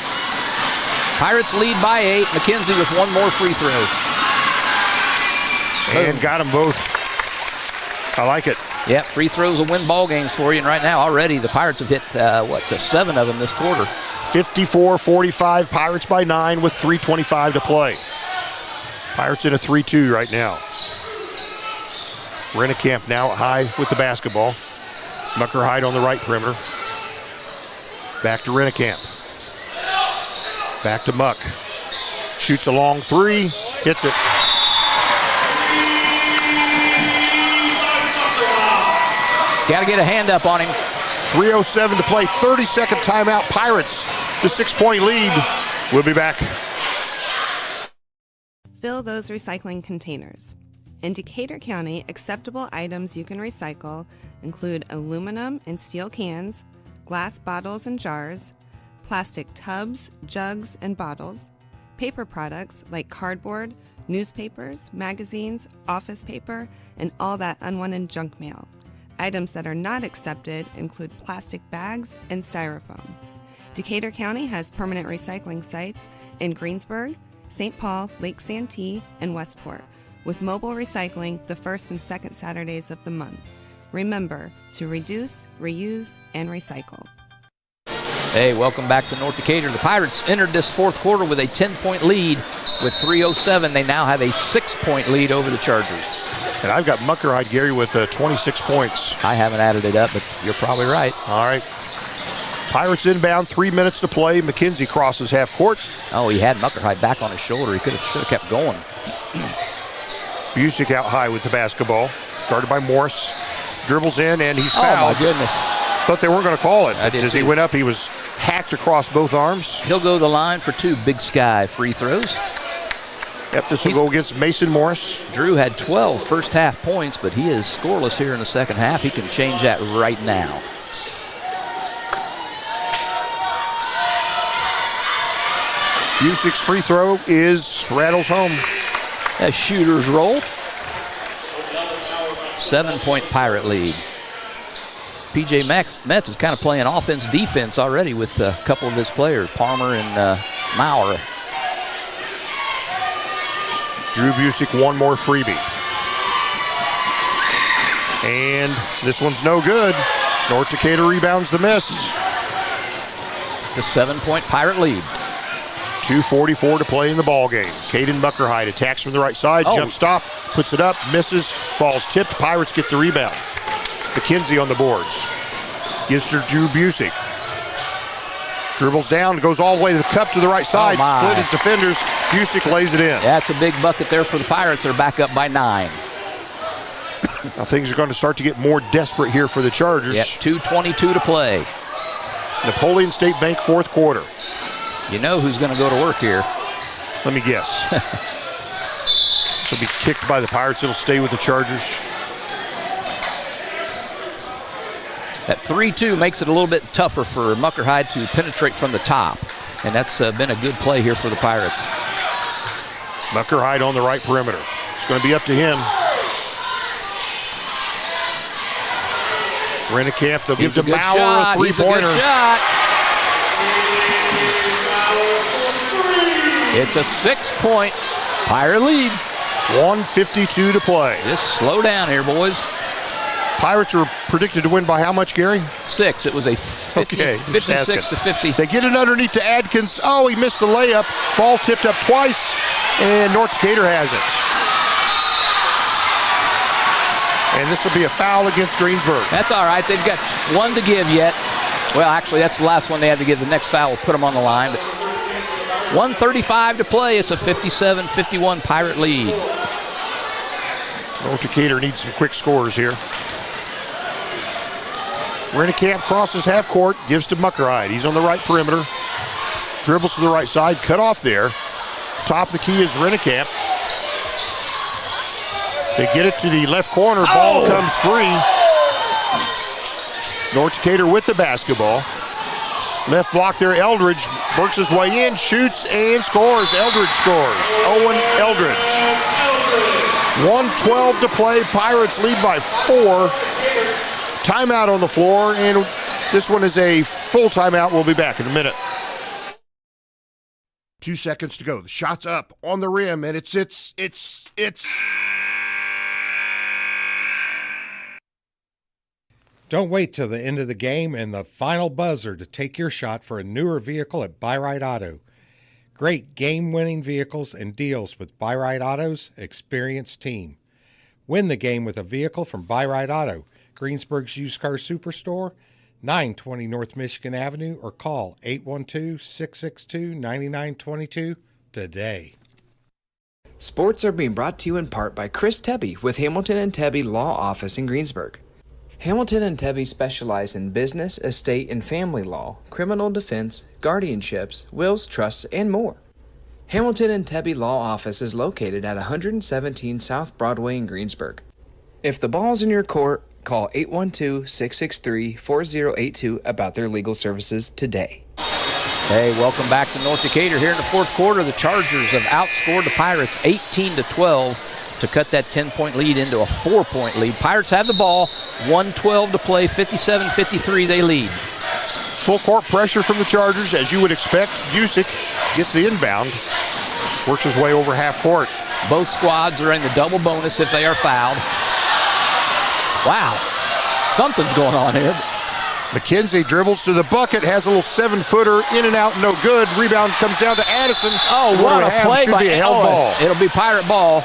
Pirates lead by 8. McKenzie with one more free throw. And got them both. I like it. Yep, free throws will win ball games for you. And right now, already, the Pirates have hit, 7 of them this quarter. 54-45, Pirates by 9 with 3:25 to play. Pirates in a 3-2 right now. Rennekamp now at high with the basketball. Muckerhide on the right perimeter. Back to Rennekamp. Back to Muck. Shoots a long 3, hits it. Got to get a hand up on him. 3:07 to play, 30-second timeout. Pirates, the 6-point lead. We'll be back. Fill those recycling containers. In Decatur County, acceptable items you can recycle include aluminum and steel cans, glass bottles and jars, plastic tubs, jugs, and bottles, paper products like cardboard, newspapers, magazines, office paper, and all that unwanted junk mail. Items that are not accepted include plastic bags and styrofoam. Decatur County has permanent recycling sites in Greensburg, St. Paul, Lake Santee, and Westport, with mobile recycling the first and second Saturdays of the month. Remember to reduce, reuse, and recycle. Hey, welcome back to North Decatur. The Pirates entered this fourth quarter with a 10-point lead. With 3:07, they now have a 6-point lead over the Chargers. And I've got Muckerhide, Gary, with 26 points. I haven't added it up, but you're probably right. All right. Pirates inbound, 3 minutes to play. McKenzie crosses half court. Oh, he had Muckerhide back on his shoulder. He should have kept going. Busick out high with the basketball. Guarded by Morris. Dribbles in, and he's fouled. Oh, my goodness. Thought they weren't going to call it. As he went up, he was hacked across both arms. He'll go to the line for 2 Big Sky free throws. Yep, this will go against Mason Morris. Drew had 12 first half points, but he is scoreless here in the second half. He can change that right now. Busick's free throw rattles home. A shooter's roll. 7-point Pirate lead. PJ Metz is kind of playing offense-defense already with a couple of his players, Palmer and Maurer. Drew Busick, one more freebie. And this one's no good. North Decatur rebounds the miss. The 7-point Pirate lead. 2:44 to play in the ball game. Caden Muckerhide attacks from the right side, jump stop, puts it up, misses, ball's tipped. Pirates get the rebound. McKenzie on the boards. Gives to Drew Busick. Dribbles down, goes all the way to the cup to the right side, split his defenders. Busick lays it in. That's a big bucket there for the Pirates. They're back up by 9. Now things are going to start to get more desperate here for the Chargers. Yep, 2:22 to play. Napoleon State Bank fourth quarter. You know who's going to go to work here. Let me guess. This will be kicked by the Pirates. It'll stay with the Chargers. That 3-2 makes it a little bit tougher for Muckerhide to penetrate from the top. And that's been a good play here for the Pirates. Muckerhide on the right perimeter. It's going to be up to him. Rennekamp, they'll give to Maurer a three-pointer. He's a good shot. It's a 6-point Pirate lead. 1:52 to play. Just slow down here, boys. Pirates are predicted to win by how much, Gary? 6. It was a 56 to 50. They get it underneath to Adkins. Oh, he missed the layup. Ball tipped up twice, and North Decatur has it. And this will be a foul against Greensburg. That's all right. They've got one to give yet. Well, actually, that's the last one they had to give. The next foul will put them on the line. But 1:35 to play. It's a 57-51 Pirate lead. North Decatur needs some quick scores here. Rennekamp crosses half court, gives to Muckerhide. He's on the right perimeter. Dribbles to the right side, cut off there. Top of the key is Rennekamp. They get it to the left corner, ball comes free. North Decatur with the basketball. Left block there, Eldridge works his way in, shoots, and scores. Eldridge scores. Owen Eldridge. 1:12 to play. Pirates lead by 4. Timeout on the floor, and this one is a full timeout. We'll be back in a minute. 2 seconds to go. The shot's up on the rim, and it's. Don't wait till the end of the game and the final buzzer to take your shot for a newer vehicle at Buy-Right Auto. Great game-winning vehicles and deals with Buy-Right Auto's experienced team. Win the game with a vehicle from Buy-Right Auto, Greensburg's used car superstore, 920 North Michigan Avenue, or call 812-662-9922 today. Sports are being brought to you in part by Chris Tebby with Hamilton and Tebby Law Office in Greensburg. Hamilton and Tebby specialize in business, estate, and family law, criminal defense, guardianships, wills, trusts, and more. Hamilton and Tebby Law Office is located at 117 South Broadway in Greensburg. If the ball's in your court, call 812-663-4082 about their legal services today. Hey, welcome back to North Decatur. Here in the fourth quarter, the Chargers have outscored the Pirates 18-12 to cut that 10-point lead into a 4-point lead. Pirates have the ball, 1:12 to play, 57-53 they lead. Full court pressure from the Chargers, as you would expect. Busick gets the inbound, works his way over half court. Both squads are in the double bonus if they are fouled. Wow, something's going on here. McKenzie dribbles to the bucket, has a little 7-footer, in and out, no good. Rebound comes down to Addison. Oh, what a play by ball. It'll be Pirate ball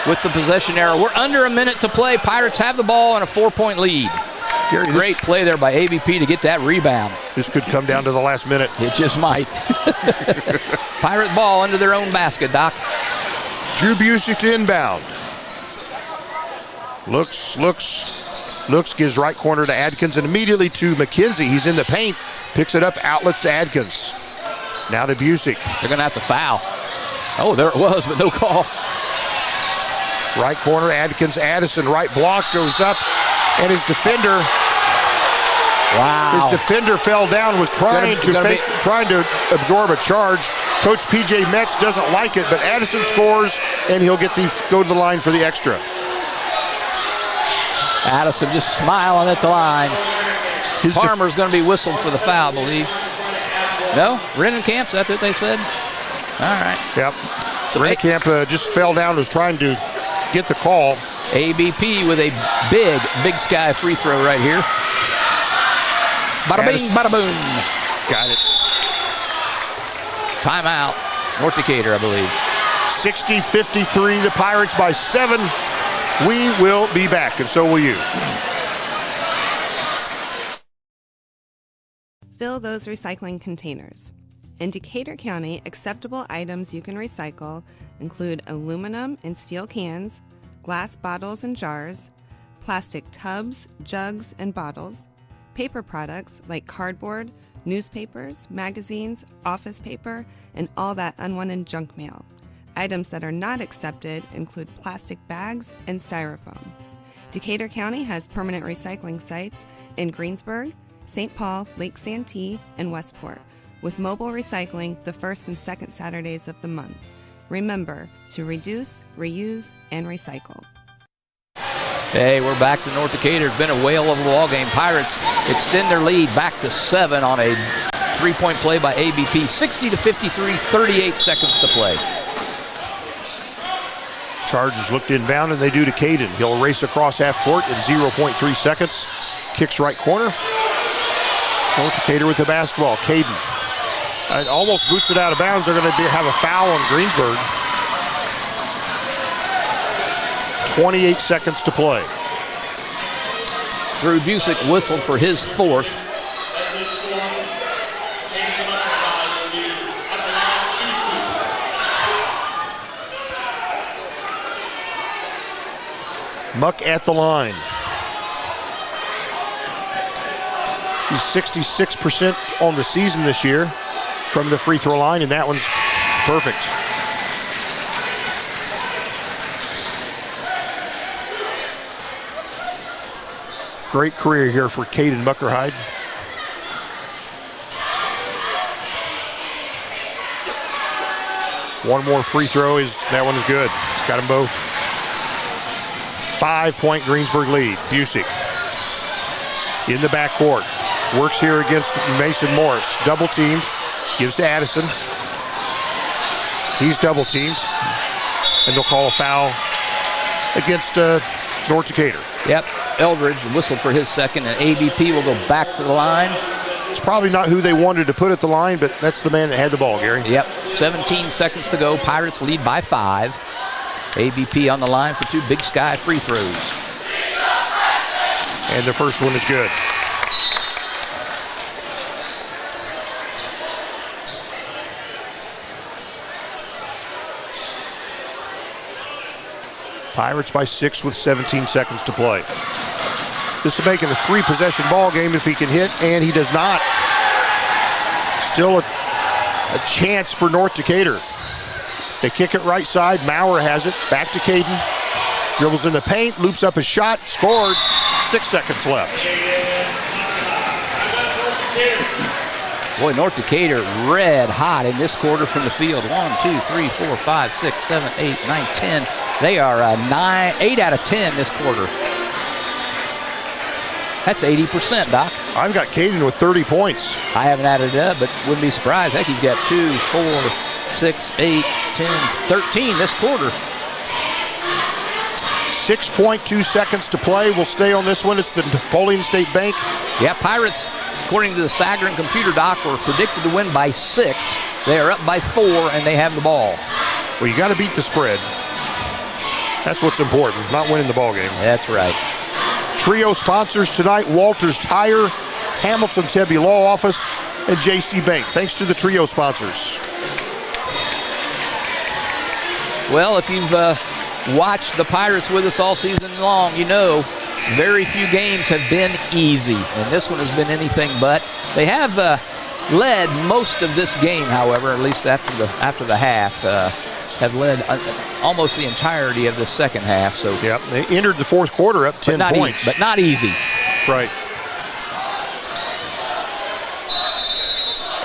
with the possession error. We're under a minute to play. Pirates have the ball and a 4-point lead. Gary, great play there by ABP to get that rebound. This could come down to the last minute. It just might. Pirate ball under their own basket, Doc. Drew Busick to inbound. Looks, gives right corner to Adkins and immediately to McKenzie. He's in the paint, picks it up, outlets to Adkins. Now to Busick. They're going to have to foul. Oh, there it was, but no call. Right corner, Adkins, Addison, right block goes up, and his defender. Wow. His defender fell down, was trying to absorb a charge. Coach PJ Metz doesn't like it, but Addison scores, and he'll go to the line for the extra. Addison just smiling at the line. Farmer's going to be whistled for the foul, I believe. No? Renenkamp, that's what they said? All right. Yep. So Renenkamp just fell down, was trying to get the call. ABP with a big sky free throw right here. Bada bing, bada boom. Got it. Timeout. North Decatur, I believe. 60-53, the Pirates by 7. We will be back, and so will you. Fill those recycling containers. In Decatur County, acceptable items you can recycle include aluminum and steel cans, glass bottles and jars, plastic tubs, jugs, and bottles, paper products like cardboard, newspapers, magazines, office paper, and all that unwanted junk mail. Items that are not accepted include plastic bags and styrofoam. Decatur County has permanent recycling sites in Greensburg, St. Paul, Lake Santee, and Westport, with mobile recycling the first and second Saturdays of the month. Remember to reduce, reuse, and recycle. Hey, we're back to North Decatur. It's been a whale of a ball game. Pirates extend their lead back to 7 on a 3-point play by ABP. 60-53, 38 seconds to play. Chargers looked inbound, and they do to Caden. He'll race across half court in 0.3 seconds. Kicks right corner. North Decatur with the basketball. Caden almost boots it out of bounds. They're going to have a foul on Greensburg. 28 seconds to play. Drew Busick whistled for his 4th. Muck at the line. He's 66% on the season this year from the free throw line, and that one's perfect. Great career here for Caden Muckerhide. One more free throw, that one is good. Got them both. 5-point Greensburg lead. Busick in the backcourt. Works here against Mason Morris. Double teamed. Gives to Addison. He's double teamed. And they'll call a foul against North Decatur. Yep. Eldridge whistled for his second, and ABP will go back to the line. It's probably not who they wanted to put at the line, but that's the man that had the ball, Gary. Yep. 17 seconds to go. Pirates lead by 5. ABP on the line for 2 Big Sky free throws. And the first one is good. Pirates by 6 with 17 seconds to play. This is making a 3-possession ball game if he can hit, and he does not. Still a chance for North Decatur. They kick it right side. Maurer has it. Back to Caden. Dribbles in the paint, loops up his shot, scored. 6 seconds left. Boy, North Decatur red hot in this quarter from the field. 1, 2, 3, 4, 5, 6, 7, 8, 9, 10. They are 8 out of 10 this quarter. That's 80%, Doc. I've got Caden with 30 points. I haven't added it up, but wouldn't be surprised. Heck, he's got 2, 4, 6, 8, 10, 13 this quarter. 6.2 seconds to play. We'll stay on this one. It's the Napoleon State Bank. Yeah, Pirates, according to the Sagarin computer, Doc, were predicted to win by 6. They are up by 4, and they have the ball. Well, you got to beat the spread. That's what's important, not winning the ball game. That's right. Trio sponsors tonight: Walters Tire, Hamilton Tebby Law Office, and JC Bank. Thanks to the trio sponsors. Well, if you've watched the Pirates with us all season long, you know very few games have been easy, and this one has been anything but. They have led most of this game, however, at least after the half. Have led almost the entirety of the second half. So yep, they entered the fourth quarter up 10 points. But not easy. Right.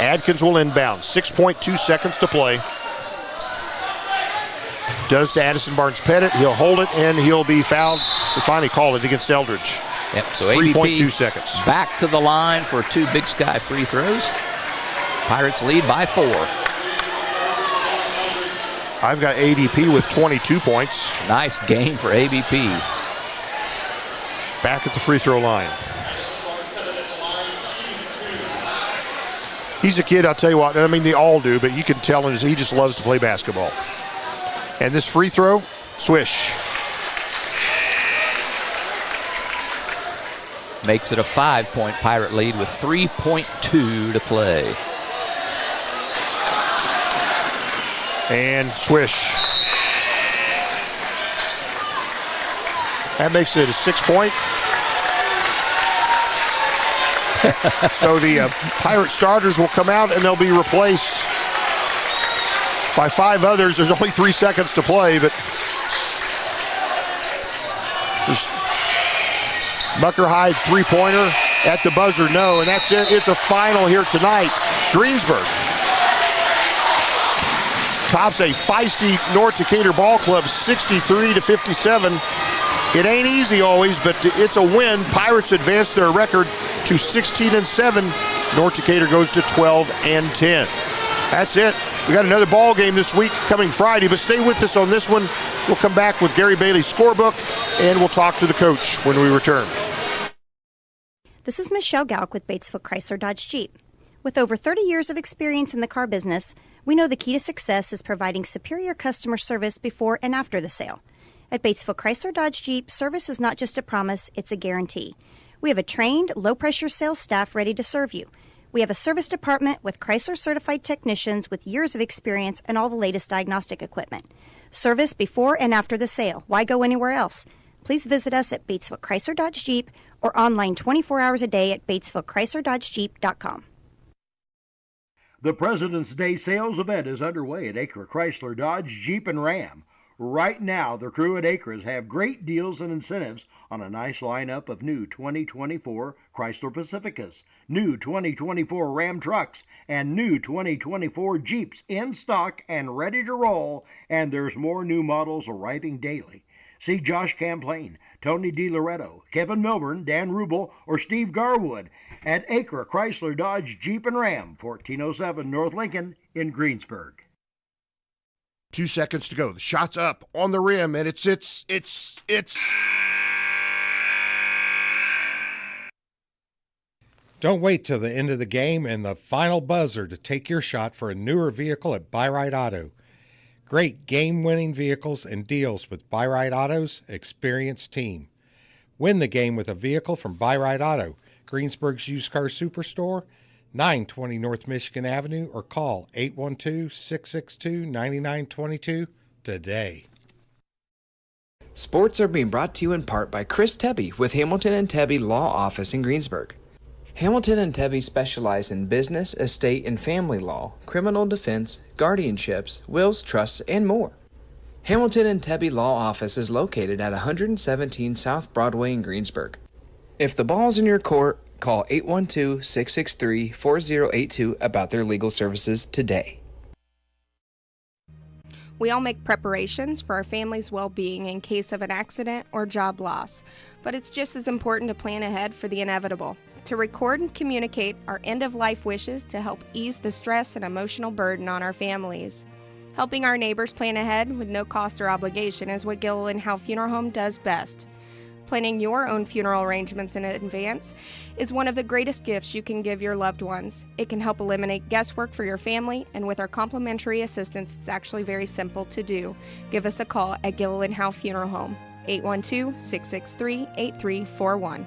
Adkins will inbound. 6.2 seconds to play. Does to Addison Barnes-Pettit. He'll hold it, and he'll be fouled. They finally call it against Eldridge. Yep, so 3.2 seconds. Back to the line for 2 Big Sky free throws. Pirates lead by 4. I've got ADP with 22 points. Nice game for ABP. Back at the free throw line. He's a kid, I'll tell you what, I mean, they all do, but you can tell him he just loves to play basketball. And this free throw, swish. Makes it a 5-point Pirate lead with 3.2 to play. And swish. That makes it a 6-point. So the Pirate starters will come out and they'll be replaced by 5 others. There's only 3 seconds to play, but there's Muckerhide 3-pointer at the buzzer, no, and that's it. It's a final here tonight. Greensburg tops a feisty North Decatur ball club 63-57. It ain't easy always, but it's a win. Pirates advance their record to 16-7. North Decatur goes to 12-10. That's it. We got another ball game this week coming Friday, but stay with us on this one. We'll come back with Gary Bailey's scorebook, and we'll talk to the coach when we return. This is Michelle Galk with Batesville Chrysler Dodge Jeep. With over 30 years of experience in the car business, we know the key to success is providing superior customer service before and after the sale. At Batesville Chrysler Dodge Jeep, service is not just a promise, it's a guarantee. We have a trained, low-pressure sales staff ready to serve you. We have a service department with Chrysler-certified technicians with years of experience and all the latest diagnostic equipment. Service before and after the sale. Why go anywhere else? Please visit us at Batesville Chrysler Dodge Jeep or online 24 hours a day at BatesvilleChryslerDodgeJeep.com. The President's Day sales event is underway at Acre Chrysler Dodge Jeep and Ram. Right now, the crew at Acres have great deals and incentives on a nice lineup of new 2024 Chrysler Pacificas, new 2024 Ram trucks, and new 2024 Jeeps in stock and ready to roll, and there's more new models arriving daily. See Josh Camplain, Tony DiLoretto, Kevin Milburn, Dan Rubel, or Steve Garwood at Acre Chrysler Dodge Jeep and Ram, 1407 North Lincoln in Greensburg. 2 seconds to go. The shot's up on the rim, and it's. Don't wait till the end of the game and the final buzzer to take your shot for a newer vehicle at Buy-Right Auto. Great game-winning vehicles and deals with Buy-Right Auto's experienced team. Win the game with a vehicle from Buy-Right Auto, Greensburg's used car superstore, 920 North Michigan Avenue, or call 812-662-9922 today. Sports are being brought to you in part by Chris Tebby with Hamilton and Tebby Law Office in Greensburg. Hamilton and Tebby specialize in business, estate, and family law, criminal defense, guardianships, wills, trusts, and more. Hamilton and Tebby Law Office is located at 117 South Broadway in Greensburg. If the ball's in your court, call 812-663-4082 about their legal services today. We all make preparations for our family's well-being in case of an accident or job loss, but it's just as important to plan ahead for the inevitable, to record and communicate our end-of-life wishes to help ease the stress and emotional burden on our families. Helping our neighbors plan ahead with no cost or obligation is what Gilliland Howe Funeral Home does best. Planning your own funeral arrangements in advance is one of the greatest gifts you can give your loved ones. It can help eliminate guesswork for your family, and with our complimentary assistance, it's actually very simple to do. Give us a call at Gilliland Howe Funeral Home, 812-663-8341.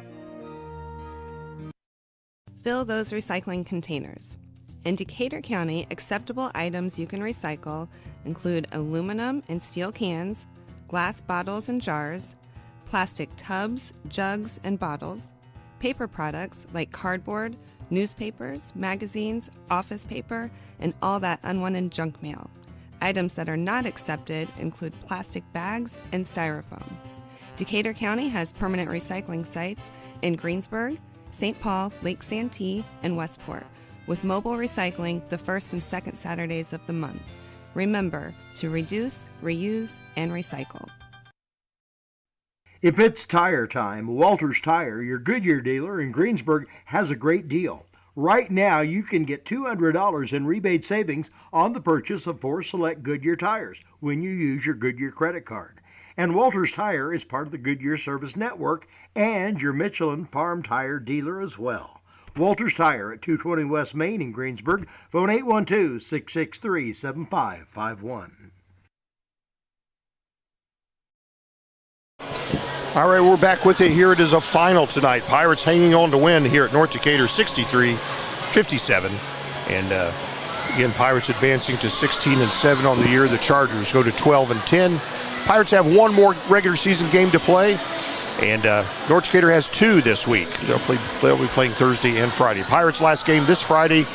Fill those recycling containers. In Decatur County, acceptable items you can recycle include aluminum and steel cans, glass bottles and jars, plastic tubs, jugs, and bottles, paper products like cardboard, newspapers, magazines, office paper, and all that unwanted junk mail. Items that are not accepted include plastic bags and styrofoam. Decatur County has permanent recycling sites in Greensburg, St. Paul, Lake Santee, and Westport, with mobile recycling the first and second Saturdays of the month. Remember to reduce, reuse, and recycle. If it's tire time, Walters Tire, your Goodyear dealer in Greensburg, has a great deal. Right now, you can get $200 in rebate savings on the purchase of 4 select Goodyear tires when you use your Goodyear credit card. And Walters Tire is part of the Goodyear Service Network and your Michelin Farm Tire dealer as well. Walters Tire at 220 West Main in Greensburg. Phone 812-663-7551. All right, we're back with it. Here it is a final tonight. Pirates hanging on to win here at North Decatur, 63-57. And again, Pirates advancing to 16-7 on the year. The Chargers go to 12-10. Pirates have one more regular season game to play, and North Decatur has 2 this week. They'll be playing Thursday and Friday. Pirates' last game this Friday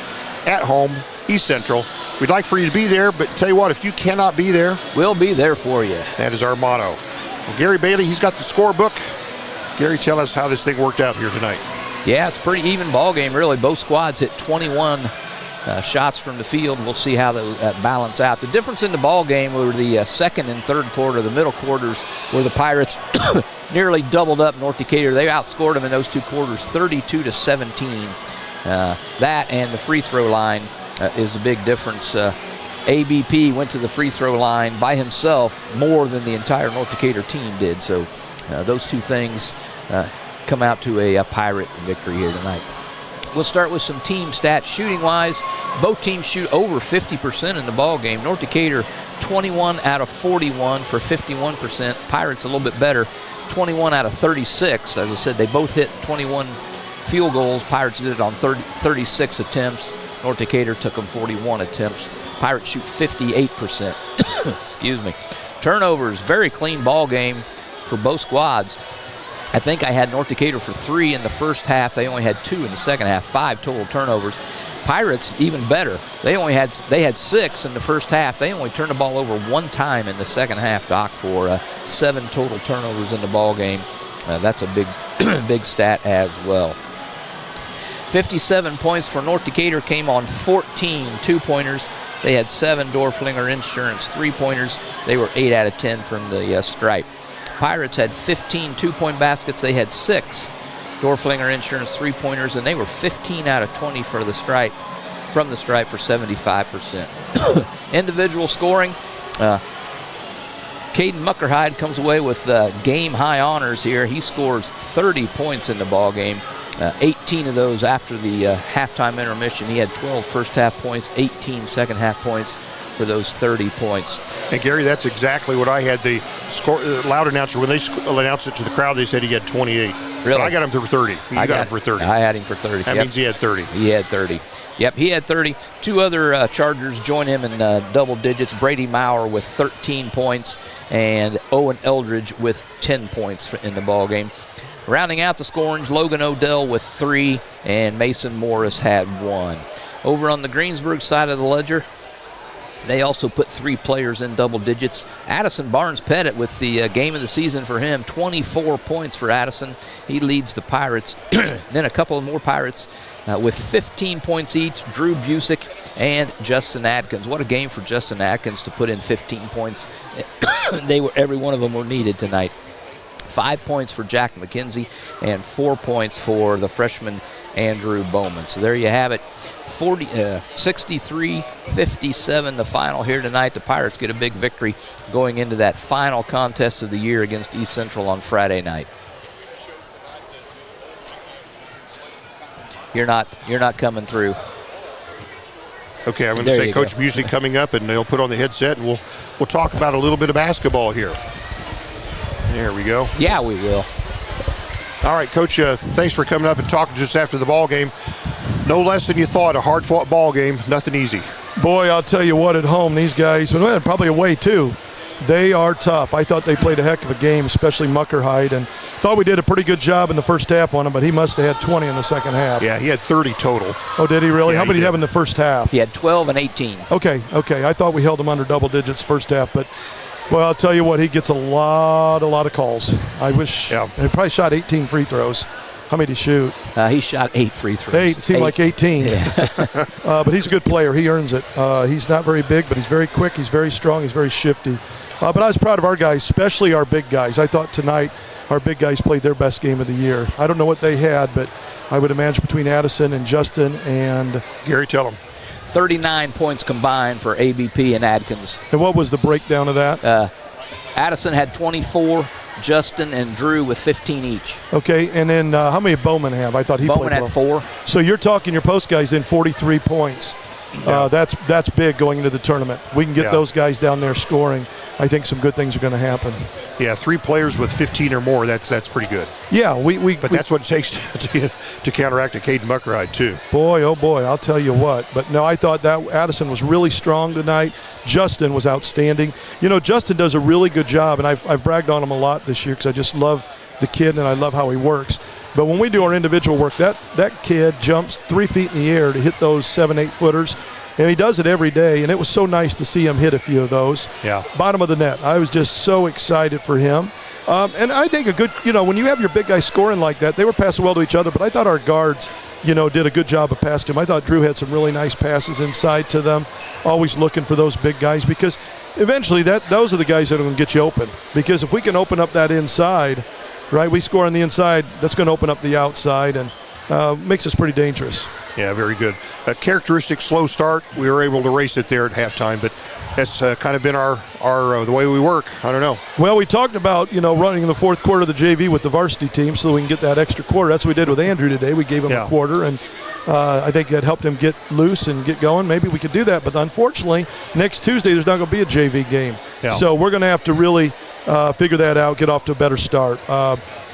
at home, East Central. We'd like for you to be there, but tell you what, if you cannot be there, we'll be there for you. That is our motto. Well, Gary Bailey, he's got the scorebook. Gary, tell us how this thing worked out here tonight. Yeah, it's a pretty even ball game, really. Both squads hit 21 shots from the field. We'll see how that balance out. The difference in the ball game were the second and third quarter, the middle quarters, where the Pirates nearly doubled up North Decatur. They outscored them in those 2 quarters, 32-17. That and the free throw line is a big difference. ABP went to the free throw line by himself more than the entire North Decatur team did. So those 2 things come out to a Pirate victory here tonight. We'll start with some team stats. Shooting-wise, both teams shoot over 50% in the ball game. North Decatur, 21 out of 41 for 51%. Pirates a little bit better, 21 out of 36. As I said, they both hit 21 field goals. Pirates did it on 36 attempts. North Decatur took them 41 attempts. Pirates shoot 58%. Excuse me. Turnovers, very clean ball game for both squads. I think I had North Decatur for 3 in the first half. They only had 2 in the second half, 5 total turnovers. Pirates even better. They had 6 in the first half. They only turned the ball over 1 time in the second half, Doc, for 7 total turnovers in the ball game. That's a big big stat as well. 57 points for North Decatur came on 14 two-pointers. They had 7 Dorflinger Insurance 3-pointers. They were 8 out of 10 from the stripe. Pirates had 15 two-point baskets. They had 6 Dorflinger Insurance 3-pointers, and they were 15 out of 20 for the stripe, from the stripe for 75%. Individual scoring, Caden Muckerhide comes away with game-high honors here. He scores 30 points in the ball game. 18 of those after the halftime intermission. He had 12 first-half points, 18 second-half points for those 30 points. And Gary, that's exactly what I had. The loud announcer, when they announced it to the crowd, they said he had 28. Really? But I got him for 30. I got him for 30. I had him for 30. That means he had 30. He had 30. Yep, he had 30. 2 other Chargers join him in double digits. Brady Maurer with 13 points and Owen Eldridge with 10 points in the ball game. Rounding out the scoring, Logan Odell with 3 and Mason Morris had 1. Over on the Greensburg side of the ledger, they also put 3 players in double digits. Addison Barnes-Pettit with the game of the season for him, 24 points for Addison. He leads the Pirates. Then a couple of more Pirates with 15 points each, Drew Busick and Justin Adkins. What a game for Justin Adkins to put in 15 points. Every one of them were needed tonight. 5 points for Jack McKenzie and 4 points for the freshman Andrew Bowman. So there you have it. 63-57 the final here tonight. The Pirates get a big victory going into that final contest of the year against East Central on Friday night. You're not coming through. Okay, I'm going to say Coach Busey coming up, and they'll put on the headset, and we'll talk about a little bit of basketball here. There we go. Yeah, we will. All right, Coach, thanks for coming up and talking just after the ball game. No less than you thought, a hard-fought ball game, nothing easy. Boy, I'll tell you what, at home, these guys, and probably away too, they are tough. I thought they played a heck of a game, especially Muckerhide, and thought we did a pretty good job in the first half on him, but he must have had 20 in the second half. Yeah, he had 30 total. Oh, did he really? Yeah, How many did he have in the first half? He had 12 and 18. Okay. I thought we held him under double digits first half, but well, I'll tell you what, he gets a lot of calls. I wish he probably shot 18 free throws. How many did he shoot? He shot 8 free throws. 8, it seemed like 18. Yeah. But he's a good player. He earns it. He's not very big, but he's very quick. He's very strong. He's very shifty. But I was proud of our guys, especially our big guys. I thought tonight our big guys played their best game of the year. I don't know what they had, but I would imagine between Addison and Justin and Gary, tell him. 39 points combined for ABP and Adkins. And what was the breakdown of that? Addison had 24, Justin and Drew with 15 each. Okay, and then how many did Bowman have? I thought he Bowman played had 4. So you're talking your post guys in 43 points. Yeah. That's big going into the tournament. We can get those guys down there scoring. I think some good things are going to happen. Yeah, 3 players with 15 or more, that's pretty good. Yeah, but that's what it takes to counteract a Caden Muckerhide, too. Boy, oh boy, I'll tell you what. But no, I thought that Addison was really strong tonight. Justin was outstanding. You know, Justin does a really good job, and I've bragged on him a lot this year because I just love the kid and I love how he works. But when we do our individual work, that kid jumps 3 feet in the air to hit those 7-8 footers. And he does it every day, and it was so nice to see him hit a few of those. Yeah. Bottom of the net. I was just so excited for him. And I think when you have your big guys scoring like that, they were passing well to each other, but I thought our guards, did a good job of passing him. I thought Drew had some really nice passes inside to them, always looking for those big guys because eventually those are the guys that are going to get you open. Because if we can open up that inside, right, we score on the inside, that's going to open up the outside and makes us pretty dangerous. Yeah, very good. A characteristic slow start. We were able to race it there at halftime, but that's kind of been our the way we work. I don't know. Well, we talked about, running the fourth quarter of the JV with the varsity team so we can get that extra quarter. That's what we did with Andrew today. We gave him a quarter, and I think it helped him get loose and get going. Maybe we could do that, but unfortunately, next Tuesday there's not going to be a JV game. Yeah. So we're going to have to really figure that out, get off to a better start.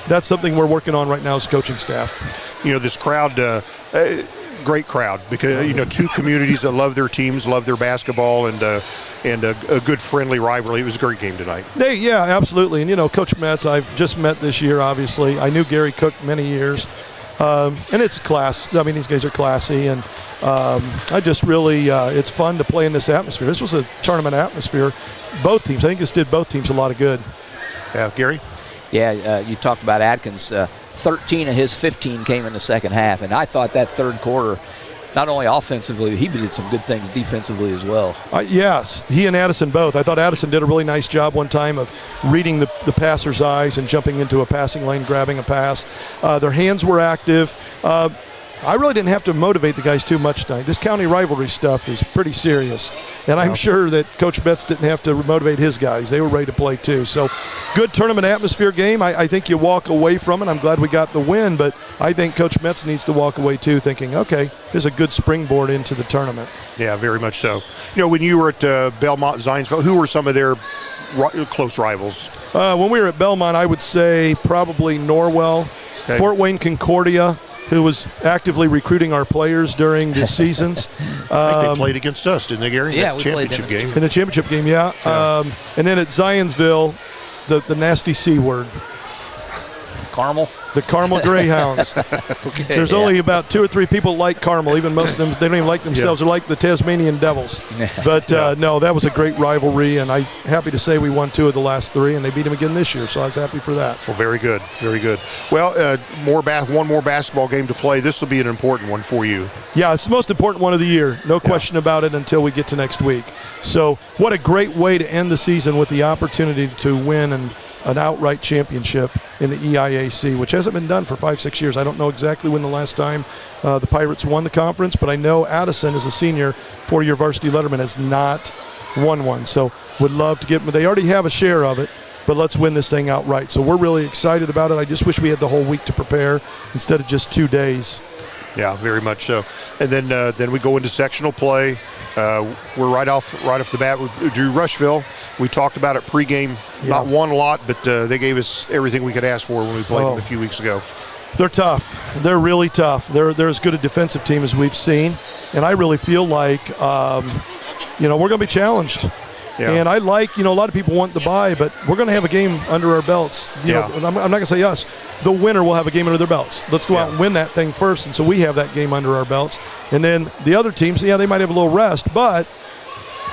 That's something we're working on right now as coaching staff. This crowd, great crowd because, 2 communities that love their teams, love their basketball, and a good friendly rivalry. It was a great game tonight. Yeah, absolutely. And, Coach Metz, I've just met this year, obviously. I knew Gary Cook many years. And it's class. I mean, these guys are classy, and I just really, it's fun to play in this atmosphere. This was a tournament atmosphere. Both teams, I think this did both teams a lot of good. Yeah, Gary? Yeah, you talked about Atkins. 13 of his 15 came in the second half, and I thought that third quarter, not only offensively, he did some good things defensively as well. Yes, he and Addison both. I thought Addison did a really nice job one time of reading the passer's eyes and jumping into a passing lane, grabbing a pass. Their hands were active. I really didn't have to motivate the guys too much tonight. This county rivalry stuff is pretty serious, and I'm sure that Coach Betts didn't have to motivate his guys. They were ready to play too. So good tournament atmosphere game. I think you walk away from it. I'm glad we got the win, but I think Coach Betts needs to walk away too thinking, okay, this is a good springboard into the tournament. Yeah, very much so. You know, when you were at Belmont, Zionsville, who were some of their close rivals? When we were at Belmont, I would say probably Norwell, okay. Fort Wayne Concordia, who was actively recruiting our players during the seasons. I think they played against us, didn't they, Gary? Yeah, we championship game. In the championship game, yeah. And then at Zionsville, the nasty C word. Carmel? The Carmel Greyhounds. Okay. There's only about 2 or 3 people like Carmel. Even most of them, they don't even like themselves. They're like the Tasmanian Devils. But no, that was a great rivalry, and I'm happy to say we won 2 of the last 3, and they beat them again this year, so I was happy for that. Well, very good, very good. Well, one more basketball game to play. This will be an important one for you. Yeah, it's the most important one of the year. No question about it until we get to next week. So what a great way to end the season with the opportunity to win an outright championship in the EIAC, which hasn't been done for 5-6 years. I don't know exactly when the last time the Pirates won the conference, but I know Addison, as a senior, 4-year varsity letterman, has not won one. So would love to get them. They already have a share of it, but let's win this thing outright. So we're really excited about it. I just wish we had the whole week to prepare instead of just 2 days. Yeah, very much so. And then we go into sectional play. We're right off the bat. We drew Rushville. We talked about it pregame. Not won a lot, but they gave us everything we could ask for when we played them a few weeks ago. They're tough. They're really tough. They're as good a defensive team as we've seen, and I really feel like we're going to be challenged. Yeah. And I like, a lot of people want the bye, but we're going to have a game under our belts. I'm not going to say us. The winner will have a game under their belts. Let's go out and win that thing first, and so we have that game under our belts. And then the other teams, they might have a little rest, but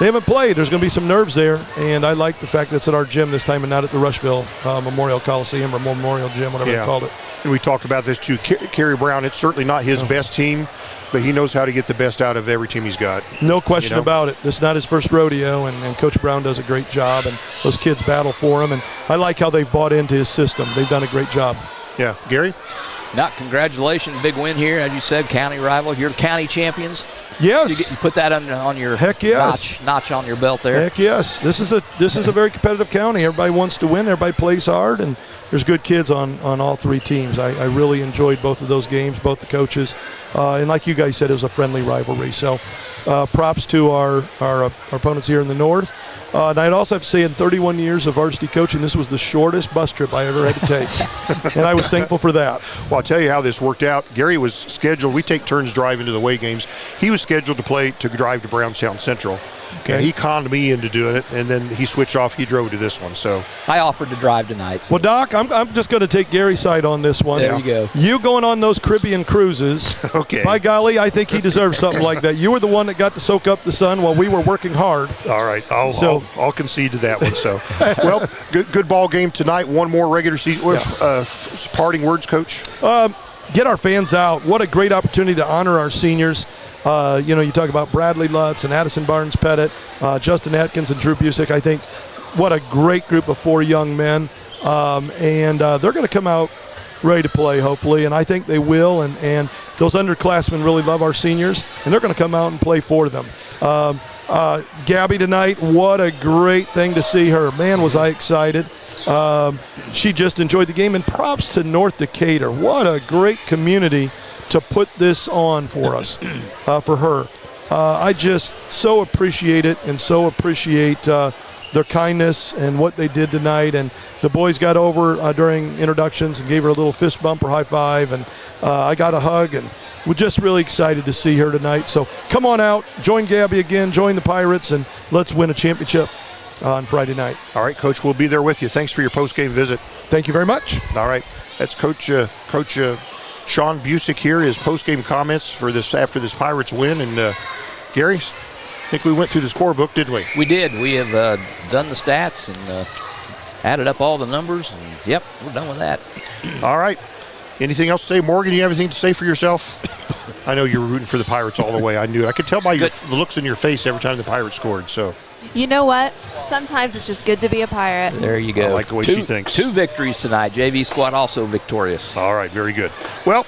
they haven't played. There's going to be some nerves there, and I like the fact that it's at our gym this time and not at the Rushville Memorial Coliseum or Memorial Gym, whatever they called it. And we talked about this too. Kerry Brown, it's certainly not his best team, but he knows how to get the best out of every team he's got. No question about it. This is not his first rodeo, and Coach Brown does a great job, and those kids battle for him, and I like how they've bought into his system. They've done a great job. Yeah. Gary? Congratulations. Big win here. As you said, county rival. You're the county champions. Yes. You put that on your notch on your belt there. Heck yes. This is a very competitive county. Everybody wants to win. Everybody plays hard, and there's good kids on all 3 teams. I really enjoyed both of those games, both the coaches. And like you guys said, it was a friendly rivalry. So props to our opponents here in the north. And I'd also have to say, in 31 years of varsity coaching, this was the shortest bus trip I ever had to take. And I was thankful for that. Well, I'll tell you how this worked out. Gary was scheduled. We take turns driving to the away games. He was scheduled to drive to Brownstown Central. Okay. And he conned me into doing it, and then he switched off. He drove to this one. So I offered to drive tonight. So. Well, Doc, I'm just going to take Gary's side on this one. There you go. You going on those Caribbean cruises. Okay. By golly, I think he deserves something like that. You were the one that got to soak up the sun while we were working hard. All right. I'll concede to that one. So, well, good ball game tonight. One more regular season. Parting words, Coach? Get our fans out. What a great opportunity to honor our seniors. You talk about Bradley Lutz and Addison Barnes-Pettit, Justin Atkins and Drew Busick. I think what a great group of 4 young men. And they're going to come out ready to play, hopefully, and I think they will. And those underclassmen really love our seniors, and they're going to come out and play for them. Gabby tonight, what a great thing to see her. Man, was I excited. She just enjoyed the game, and props to North Decatur. What a great community to put this on for us, for her. I just so appreciate it and so appreciate their kindness and what they did tonight. And the boys got over during introductions and gave her a little fist bump or high five, and I got a hug, and we're just really excited to see her tonight. So come on out, join Gabby again, join the Pirates, and let's win a championship on Friday night. All right, Coach, we'll be there with you. Thanks for your post-game visit. Thank you very much. All right, that's Coach Sean Busick here, his post-game comments for this after this Pirates win. And Gary, I think we went through the scorebook, didn't we? We did. We have done the stats and added up all the numbers. And, yep, we're done with that. All right. Anything else to say? Morgan, you have anything to say for yourself? I know you were rooting for the Pirates all the way. I knew. I could tell by the looks in your face every time the Pirates scored. So. You know what? Sometimes it's just good to be a Pirate. There you go. I like the way she thinks. 2 victories tonight. JV squad also victorious. All right, very good. Well,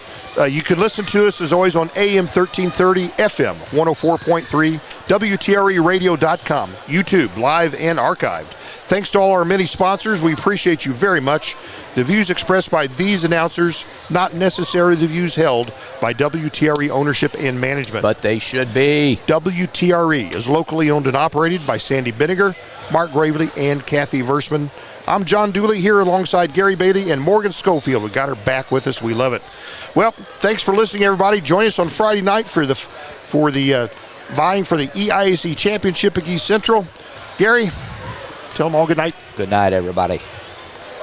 you can listen to us as always on AM 1330, FM 104.3, WTREradio.com, YouTube, live and archived. Thanks to all our many sponsors. We appreciate you very much. The views expressed by these announcers, not necessarily the views held by WTRE ownership and management. But they should be. WTRE is locally owned and operated by Sandy Binniger, Mark Gravely, and Kathy Versman. I'm John Dooley here alongside Gary Bailey and Morgan Schofield. We got her back with us. We love it. Well, thanks for listening, everybody. Join us on Friday night for the vying for the EIAC Championship at East Central. Gary, tell them all good night. Good night, everybody.